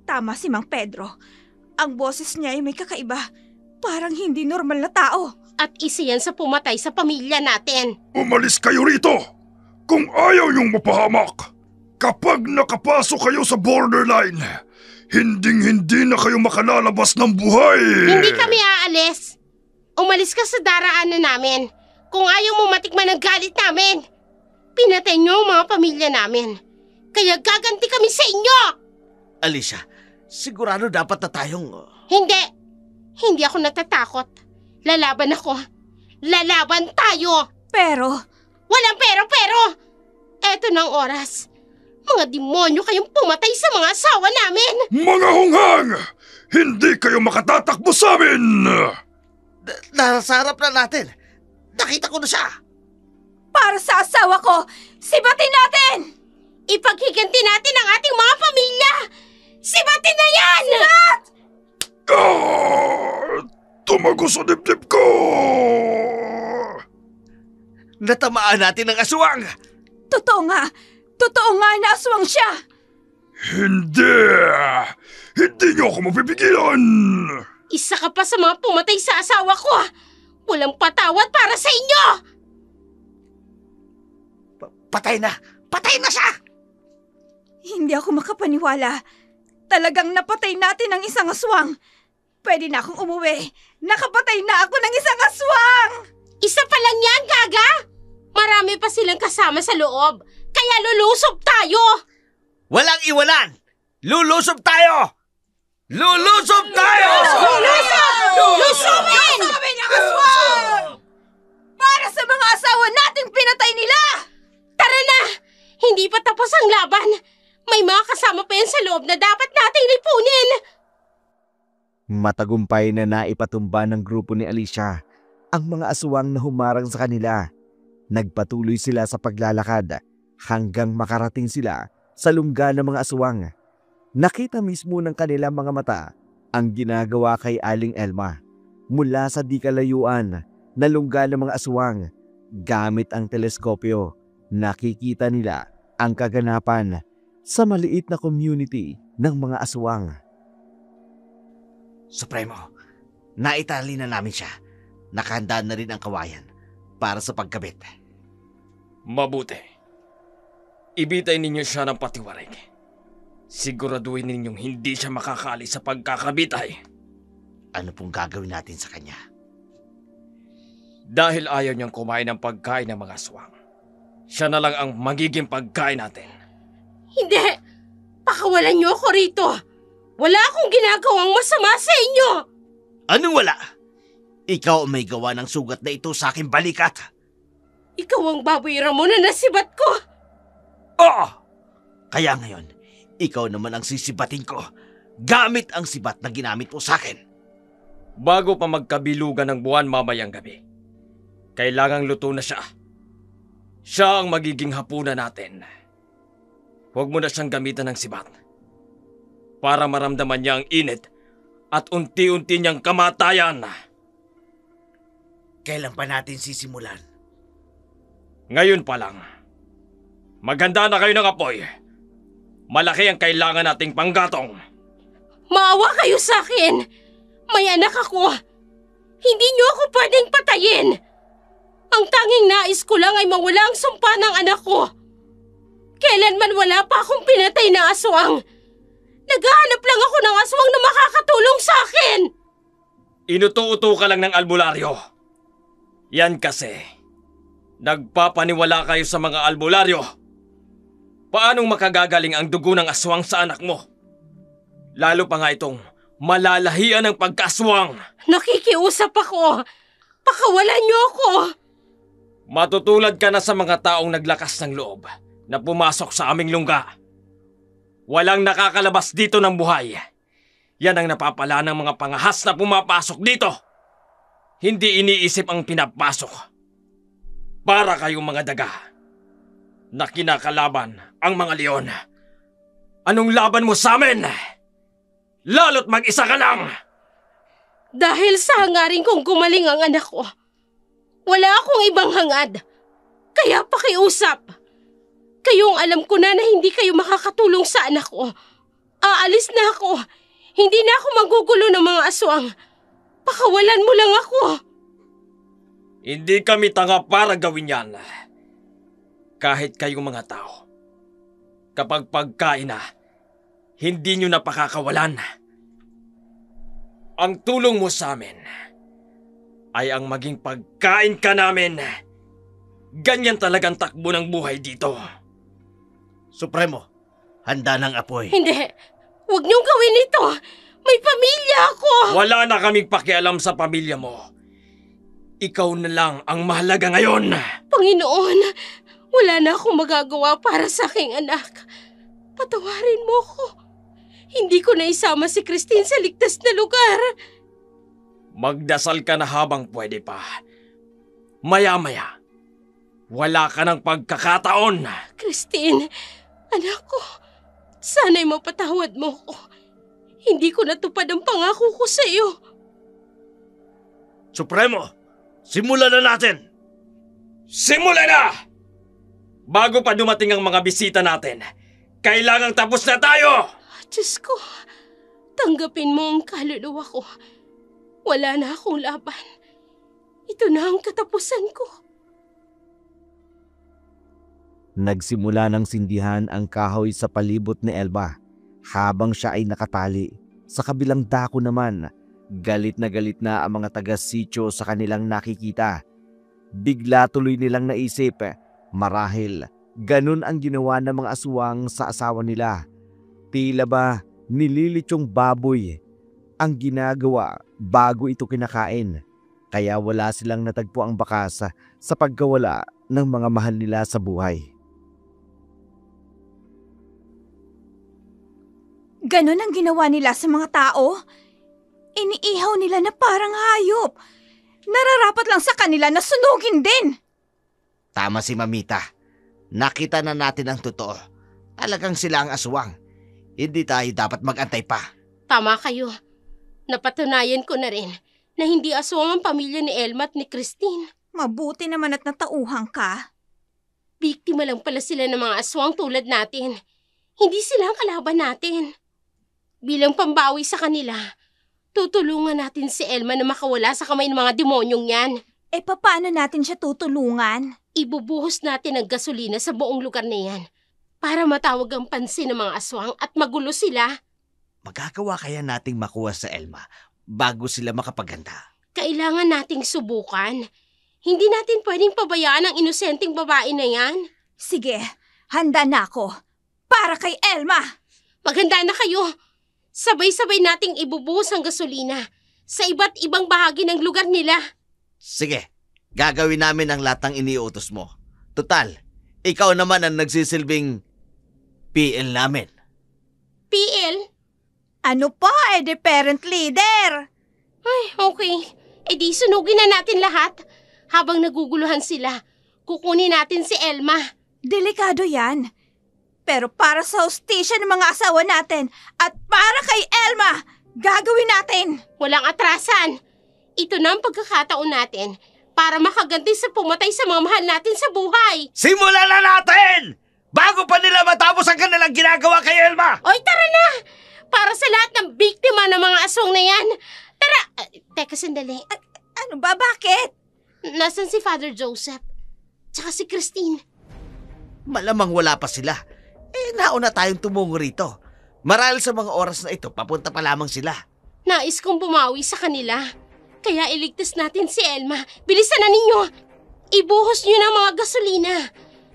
Tama si Mang Pedro. Ang boses niya ay may kakaiba. Parang hindi normal na tao. At isa yan sa pumatay sa pamilya natin. Umalis kayo rito! Kung ayaw niyong mapahamak! Kapag nakapasok kayo sa borderline, hinding-hindi na kayo makalalabas ng buhay! Hindi kami aalis. Umalis ka sa daraanan namin. Kung ayaw mo matikman ang galit namin, pinatay niyo ang mga pamilya namin. Kaya gaganti kami sa inyo! Alicia, sigurado dapat na tayong... Hindi! Hindi ako natatakot. Lalaban ako. Lalaban tayo! Pero, Walang pero! Eto na ang oras. Mga demonyo kayong pumatay sa mga asawa namin! Mga hunghang! Hindi kayo makatatakbo sa amin! Nasa harap na natin. Nakita ko na siya. para sa asawa ko, sibatin natin! Ipaghiganti natin ang ating mga pamilya! Sibatin na yan! Tumago sa dibdib ko! Natamaan natin ang aswang! Totoo nga na aswang siya! Hindi! Hindi niyo ako mapipigilan! Isa ka pa sa mga pumatay sa asawa ko! Walang patawad para sa inyo! Patay na! Patay na siya! Hindi ako makapaniwala. Talagang napatay natin ang isang aswang. Pwede na akong umuwi. Nakapatay na ako ng isang aswang! Isa pa lang yan, Gaga! Marami pa silang kasama sa loob. Kaya lulusob tayo! Walang iwanan! Lulusob tayo! Lulusob tayo! Lusubin! ang aswang! Para sa mga asawa nating pinatay nila! Tara na! Hindi pa tapos ang laban. May mga kasama pa yan sa loob na dapat nating lipunin. Matagumpay na naipatumba ng grupo ni Alicia ang mga aswang na humarang sa kanila. Nagpatuloy sila sa paglalakad hanggang makarating sila sa lungga ng mga aswang. Nakita mismo ng kanilang mga mata ang ginagawa kay Aling Elma. Mula sa di kalayuan na lungga ng mga aswang, gamit ang teleskopyo, nakikita nila ang kaganapan sa maliit na community ng mga aswang. Supremo, naitali na namin siya. Nakahanda na rin ang kawayan para sa pagkabit. Mabuti. Ibitay ninyo siya ng patiwarik. Siguraduhin ninyong hindi siya makakali sa pagkakabitay. Ano pong gagawin natin sa kanya? Dahil ayaw niyang kumain ng pagkain ng mga aswang, siya na lang ang magiging pagkain natin. Hindi! Pakawalan niyo ako rito! Wala akong ginagawang masama sa inyo! Anong wala? Ikaw ang may gawa ng sugat na ito sa aking balikat. Ikaw ang baboy Ramon na nasibat ko! Oo! Kaya ngayon, ikaw naman ang sisibatin ko gamit ang sibat na ginamit mo sa akin. Bago pa magkabilugan ng buwan mamayang gabi, kailangang luto na siya. Siya ang magiging hapunan natin. Huwag mo na siyang gamitan ng sibat para maramdaman niya ang init at unti-unti niyang kamatayan. Kailan pa natin sisimulan? Ngayon pa lang. Maghanda na kayo ng apoy. Malaki ang kailangan nating panggatong. Maawa kayo sa akin! May anak ako! Hindi niyo ako pwedeng patayin! Ang tanging nais ko lang ay mawala ang sumpa ng anak ko. Kailanman wala pa akong pinatay na aswang. Naghahanap lang ako ng aswang na makakatulong sa akin! Inuto-uto ka lang ng albularyo. Yan kasi, nagpapaniwala kayo sa mga albularyo. Paanong makagagaling ang dugo ng aswang sa anak mo? Lalo pa nga itong malalahian ng pagkaswang. Nakikiusap ako! Pakawalan niyo ako! Matutulad ka na sa mga taong naglakas ng loob na pumasok sa aming lungga. Walang nakakalabas dito ng buhay. Yan ang napapala ng mga pangahas na pumapasok dito. Hindi iniisip ang pinapasok. Para kayong mga daga na kinakalaban ang mga leon. Anong laban mo sa amin? Lalo't mag-isa ka lang! Dahil sa hangarin kong gumaling ang anak ko, wala akong ibang hangad. Kaya pakiusap. Kayong alam ko na hindi kayo makakatulong sa anak ko. Aalis na ako. Hindi na ako magugulo ng mga aswang. Pakawalan mo lang ako. Hindi kami tanga para gawin yan. Kahit kayong mga tao. Kapag pagkain na, hindi nyo na pakakawalan. Ang tulong mo sa amin ay ang maging pagkain ka namin. Ganyan talagang takbo ng buhay dito. Supremo, handa ng apoy. Hindi. Huwag niyong gawin ito. May pamilya ako. Wala na kaming pakialam sa pamilya mo. Ikaw na lang ang mahalaga ngayon. Panginoon, wala na akong magagawa para sa aking anak. Patawarin mo ko. Hindi ko na isama si Christine sa ligtas na lugar. Magdasal ka na habang pwede pa. Maya-maya, wala ka ng pagkakataon. Christine, anak ko, sana'y mapatawad mo ko. Hindi ko natupad ang pangako ko sa iyo. Supremo, simulan na natin. Simulan na! Bago pa dumating ang mga bisita natin, kailangang tapos na tayo! Diyos ko, tanggapin mo ang kaluluwa ko. Wala na akong laban. Ito na ang katapusan ko. Nagsimula ng sindihan ang kahoy sa palibot ni Elma habang siya ay nakatali. Sa kabilang dako naman, galit na ang mga taga-sityo sa kanilang nakikita. Bigla tuloy nilang naisip, marahil ganun ang ginawa ng mga aswang sa asawa nila. Tila ba nililitsong baboy ang ginagawa bago ito kinakain. Kaya wala silang natagpo ang bakas sa pagkawala ng mga mahal nila sa buhay. Ganon ang ginawa nila sa mga tao? Iniihaw nila na parang hayop. Nararapat lang sa kanila na sunugin din. Tama si Mamita. Nakita na natin ang totoo. Talagang sila ang aswang. Hindi tayo dapat mag-antay pa. Tama kayo. Napatunayan ko na rin na hindi aswang ang pamilya ni Elma at ni Christine. Mabuti naman at natauhang ka. Biktima lang pala sila ng mga aswang tulad natin. Hindi sila ang kalaban natin. Bilang pambawi sa kanila, tutulungan natin si Elma na makawala sa kamay ng mga demonyong yan. Paano natin siya tutulungan? Ibubuhos natin ang gasolina sa buong lugar na yan para matawag ang pansin ng mga aswang at magulo sila. Magagawa kaya nating makuha sa Elma bago sila makapaganda? Kailangan nating subukan. Hindi natin pwedeng pabayaan ang inosenteng babae na yan. Sige, handa na ako. Para kay Elma! Maghanda na kayo. Sabay-sabay nating ibubuhos ang gasolina sa iba't ibang bahagi ng lugar nila. Sige, gagawin namin ang lahat ng iniutos mo. Total, ikaw naman ang nagsisilbing PL namin. PL? Ano pa, the parent leader? Ay, okay. Di sunugin na natin lahat. Habang naguguluhan sila, kukunin natin si Elma. Delikado yan. Pero para sa hustisya ng mga asawa natin at para kay Elma, gagawin natin. Walang atrasan. Ito na ang pagkakataon natin para makaganti sa pumatay sa mga mahal natin sa buhay. Simulan na natin! Bago pa nila matapos ang kanilang ginagawa kay Elma! Oy, tara na! Para sa lahat ng biktima ng mga aswang na yan. Tara! Teka, sandali. Ano ba? Bakit? Nasaan si Father Joseph? Tsaka si Christine? Malamang wala pa sila. Nauna tayong tumungo rito. Marahil sa mga oras na ito, papunta pa lamang sila. Nais kong bumawi sa kanila. Kaya iligtas natin si Elma. Bilisan na ninyo! Ibuhos nyo ng mga gasolina.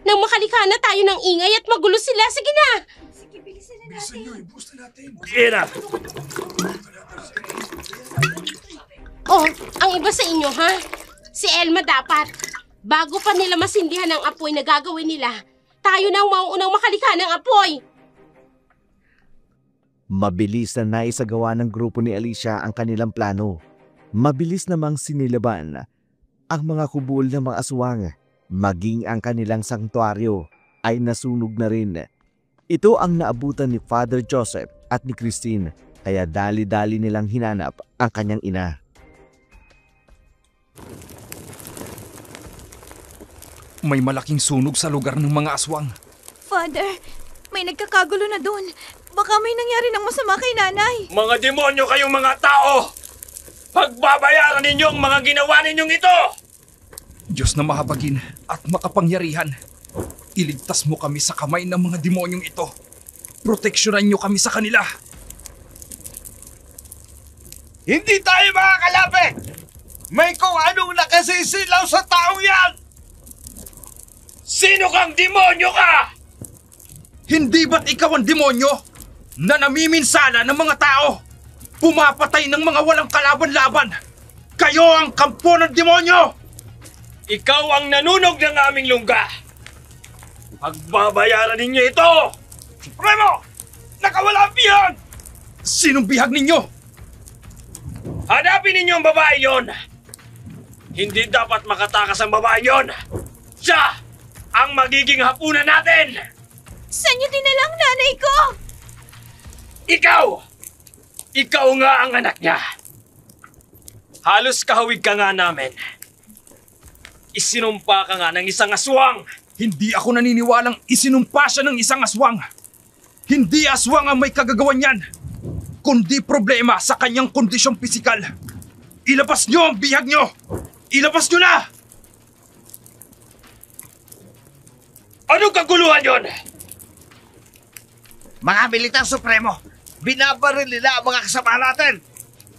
Nang makalika na tayo ng ingay at magulo sila. Sige na! Sige, bilisan na natin. Sige na! Oh, ang iba sa inyo, ha? Si Elma dapat. Bago pa nila masindihan ang apoy na gagawin nila, tayo na ang mauunang makalika ng apoy. Mabilis na naisagawa ng grupo ni Alicia ang kanilang plano. Mabilis namang sinilaban ang mga kubol ng mga aswang, maging ang kanilang sanktuaryo ay nasunog na rin. Ito ang naabutan ni Father Joseph at ni Christine, kaya dali-dali nilang hinanap ang kanyang ina. May malaking sunog sa lugar ng mga aswang. Father, may nagkakagulo na doon. Baka may nangyari ng masama kay nanay. Mga demonyo kayong mga tao! Pagbabayaran ninyo ang mga ginawa ninyong ito! Diyos na mahabagin at makapangyarihan, iligtas mo kami sa kamay ng mga demonyong ito. Proteksyonan niyo kami sa kanila. Hindi tayo makakalapit! May kung anong nakasisilaw sa taong yan! Sino kang demonyo ka? Hindi ba't ikaw ang demonyo na namiminsala ng mga tao? Pumapatay ng mga walang kalaban-laban. Kayo ang kampo ng demonyo! Ikaw ang nanunog ng aming lungga. Pagbabayaran ninyo ito! Supremo! Nakawala ang bihag! Sinong bihag ninyo? Hanapin ninyo ang babae yon! Hindi dapat makatakas ang babae yon! Siya ang magiging hapunan natin! Saan niyo dinala ang nanay ko? Ikaw! Ikaw nga ang anak niya! Halos kahawig ka nga namin. Isinumpa ka nga ng isang aswang! Hindi ako naniniwalang isinumpa siya ng isang aswang. Hindi aswang ang may kagagawan yan, kundi problema sa kanyang kondisyong pisikal. Ilabas niyo ang bihag niyo! Ilabas niyo na! Anong kaguluhan yon? Mga militar supremo, binabaril nila ang mga kasama natin!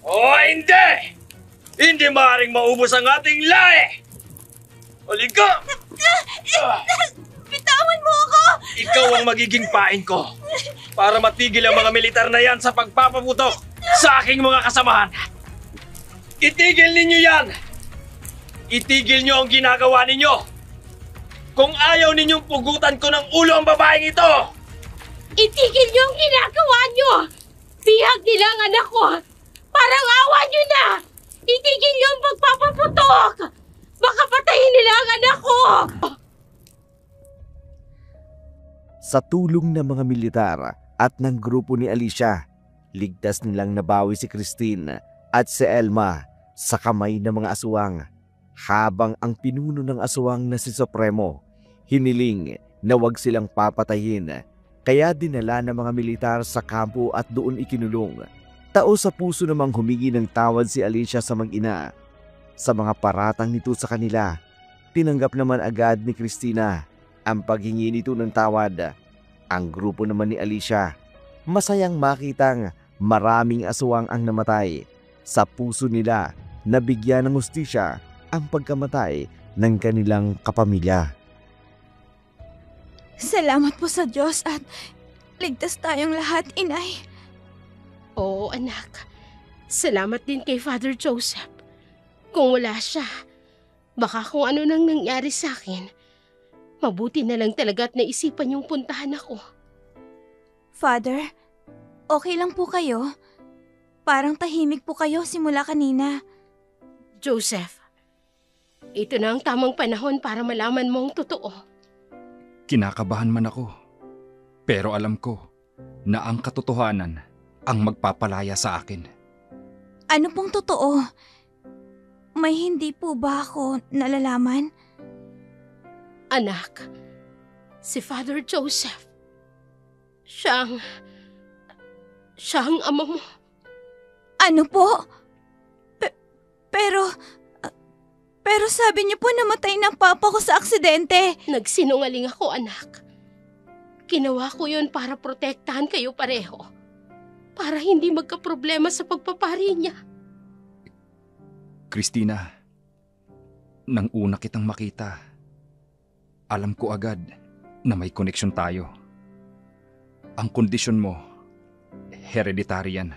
O hindi! Hindi maaaring maubos ang ating lahi! Halika! Bitawan mo ako! Ikaw ang magiging pain ko para matigil ang mga militar na yan sa pagpapaputok sa aking mga kasamahan. Itigil ninyo yan! Itigil nyo ang ginagawa ninyo! Kung ayaw ninyong pugutan ko ng ulo ang babaeng ito! Itigil niyo ang ginagawa niyo! Bihag nila ang anak ko! Parang awa niyo na! Itigil niyo ang pagpapaputok! Baka patayin nila ang anak ko! Sa tulong ng mga militar at ng grupo ni Alicia, ligtas nilang nabawi si Christine at si Elma sa kamay ng mga aswang, habang ang pinuno ng aswang na si Supremo hiniling na wag silang papatayin, kaya dinala ng mga militar sa kampo at doon ikinulong. Tao sa puso namang humingi ng tawad si Alicia sa mag-ina. Sa mga paratang nito sa kanila, tinanggap naman agad ni Christina ang paghingi nito ng tawad. Ang grupo naman ni Alicia, masayang makitang maraming aswang ang namatay. Sa puso nila, nabigyan ng hustisya ang pagkamatay ng kanilang kapamilya. Salamat po sa Diyos at ligtas tayong lahat, inay. Oo, anak. Salamat din kay Father Joseph. Kung wala siya, baka kung ano nang nangyari sa akin, mabuti na lang talaga at naisipan yung puntahan ako. Father, okay lang po kayo? Parang tahimik po kayo simula kanina. Joseph, ito na ang tamang panahon para malaman mo ang totoo. Kinakabahan man ako, pero alam ko na ang katotohanan ang magpapalaya sa akin. Ano pong totoo? May hindi po ba ako nalalaman? Anak, si Father Joseph, siya ang ama mo. Ano po? Pero sabi niyo po namatay ng papa ko sa aksidente. Nagsinungaling ako, anak. Ginawa ko yun para protektahan kayo pareho. Para hindi magkaproblema sa pagpapari niya. Christina, nang una kitang makita, alam ko agad na may koneksyon tayo. Ang kondisyon mo, hereditary yan.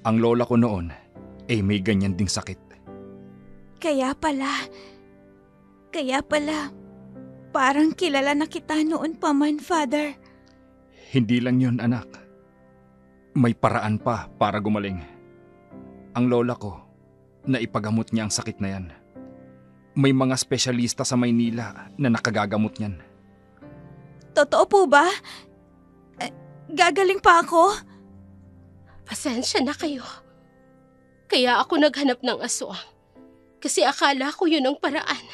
Ang lola ko noon ay may ganyan ding sakit. Kaya pala, parang kilala na kita noon pa man, Father. Hindi lang yun, anak. May paraan pa para gumaling. Ang lola ko, naipagamot niya ang sakit na yan. May mga espesyalista sa Maynila na nakagagamot niyan. Totoo po ba? Gagaling pa ako? Pasensya na kayo. Kaya ako naghanap ng aswang. Kasi akala ko yun ang paraan.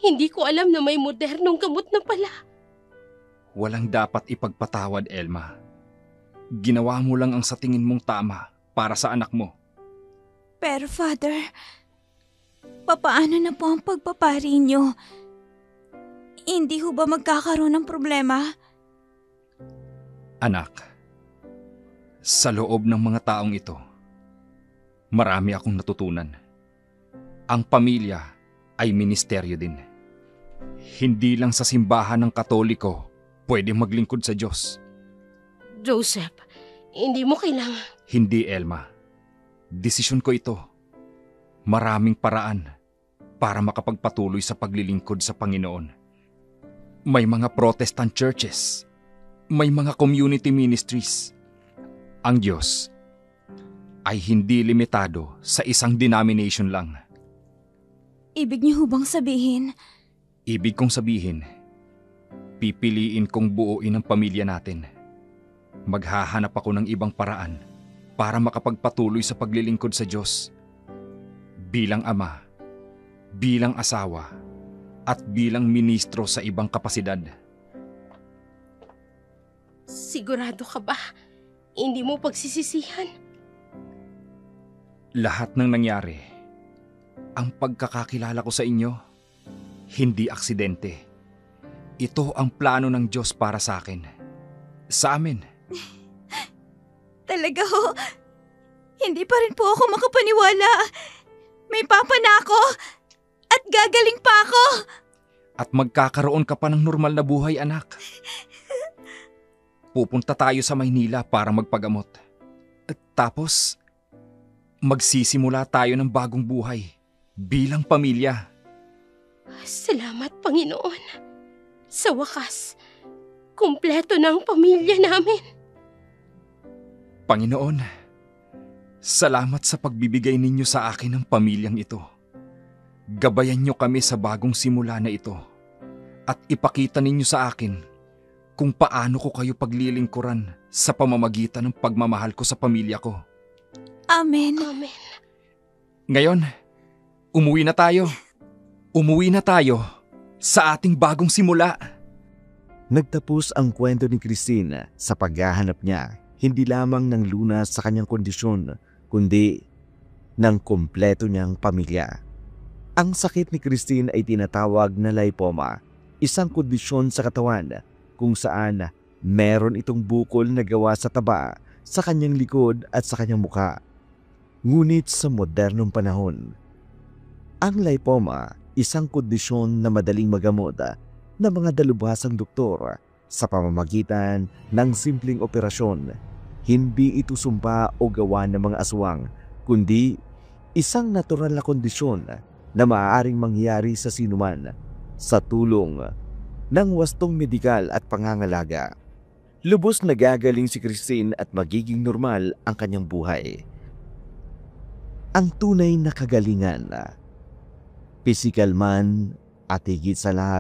Hindi ko alam na may modernong gamot na pala. Walang dapat ipagpatawad, Elma. Ginawa mo lang ang sa tingin mong tama para sa anak mo. Pero Father, papaano na po ang pagpapari niyo? Hindi ho ba magkakaroon ng problema? Anak, sa loob ng mga taong ito, marami akong natutunan. Ang pamilya ay ministeryo din. Hindi lang sa simbahan ng Katoliko pwede maglingkod sa Diyos. Joseph, hindi mo kailangan. Hindi, Elma. Desisyon ko ito. Maraming paraan para makapagpatuloy sa paglilingkod sa Panginoon. May mga Protestant churches. May mga community ministries. Ang Diyos ay hindi limitado sa isang denomination lang. Ibig niyo ho bang sabihin? Ibig kong sabihin, pipiliin kong buuin ang pamilya natin. Maghahanap ako ng ibang paraan para makapagpatuloy sa paglilingkod sa Diyos. Bilang ama, bilang asawa, at bilang ministro sa ibang kapasidad. Sigurado ka ba? Hindi mo pagsisisihan? Lahat ng nangyari, ang pagkakakilala ko sa inyo, hindi aksidente. Ito ang plano ng Diyos para sa akin. Sa amin. Talaga ho, hindi pa rin po ako makapaniwala. May papa na ako at gagaling pa ako. At magkakaroon ka pa ng normal na buhay, anak. Pupunta tayo sa Maynila para magpagamot. At tapos, magsisimula tayo ng bagong buhay bilang pamilya. Salamat, Panginoon. Sa wakas, kumpleto na ang pamilya namin. Panginoon, salamat sa pagbibigay ninyo sa akin ng pamilyang ito. Gabayan niyo kami sa bagong simula na ito at ipakita ninyo sa akin kung paano ko kayo paglilingkuran sa pamamagitan ng pagmamahal ko sa pamilya ko. Amen. Amen. Ngayon, umuwi na tayo. Umuwi na tayo sa ating bagong simula. Nagtapos ang kwento ni Christine sa paghahanap niya hindi lamang ng lunas sa kanyang kondisyon, kundi ng kumpleto niyang pamilya. Ang sakit ni Christine ay tinatawag na lipoma, isang kondisyon sa katawan kung saan meron itong bukol na gawa sa taba sa kanyang likod at sa kanyang mukha. Ngunit sa modernong panahon, ang lipoma, isang kondisyon na madaling magamot ng mga dalubhasang doktor sa pamamagitan ng simpleng operasyon. Hindi ito sumpa o gawa ng mga aswang, kundi isang natural na kondisyon na maaaring mangyari sa sinuman sa tulong ng wastong medikal at pangangalaga. Lubos na gagaling si Christine at magiging normal ang kanyang buhay. Ang tunay na kagalingan, pisikal man at higit sa lahat,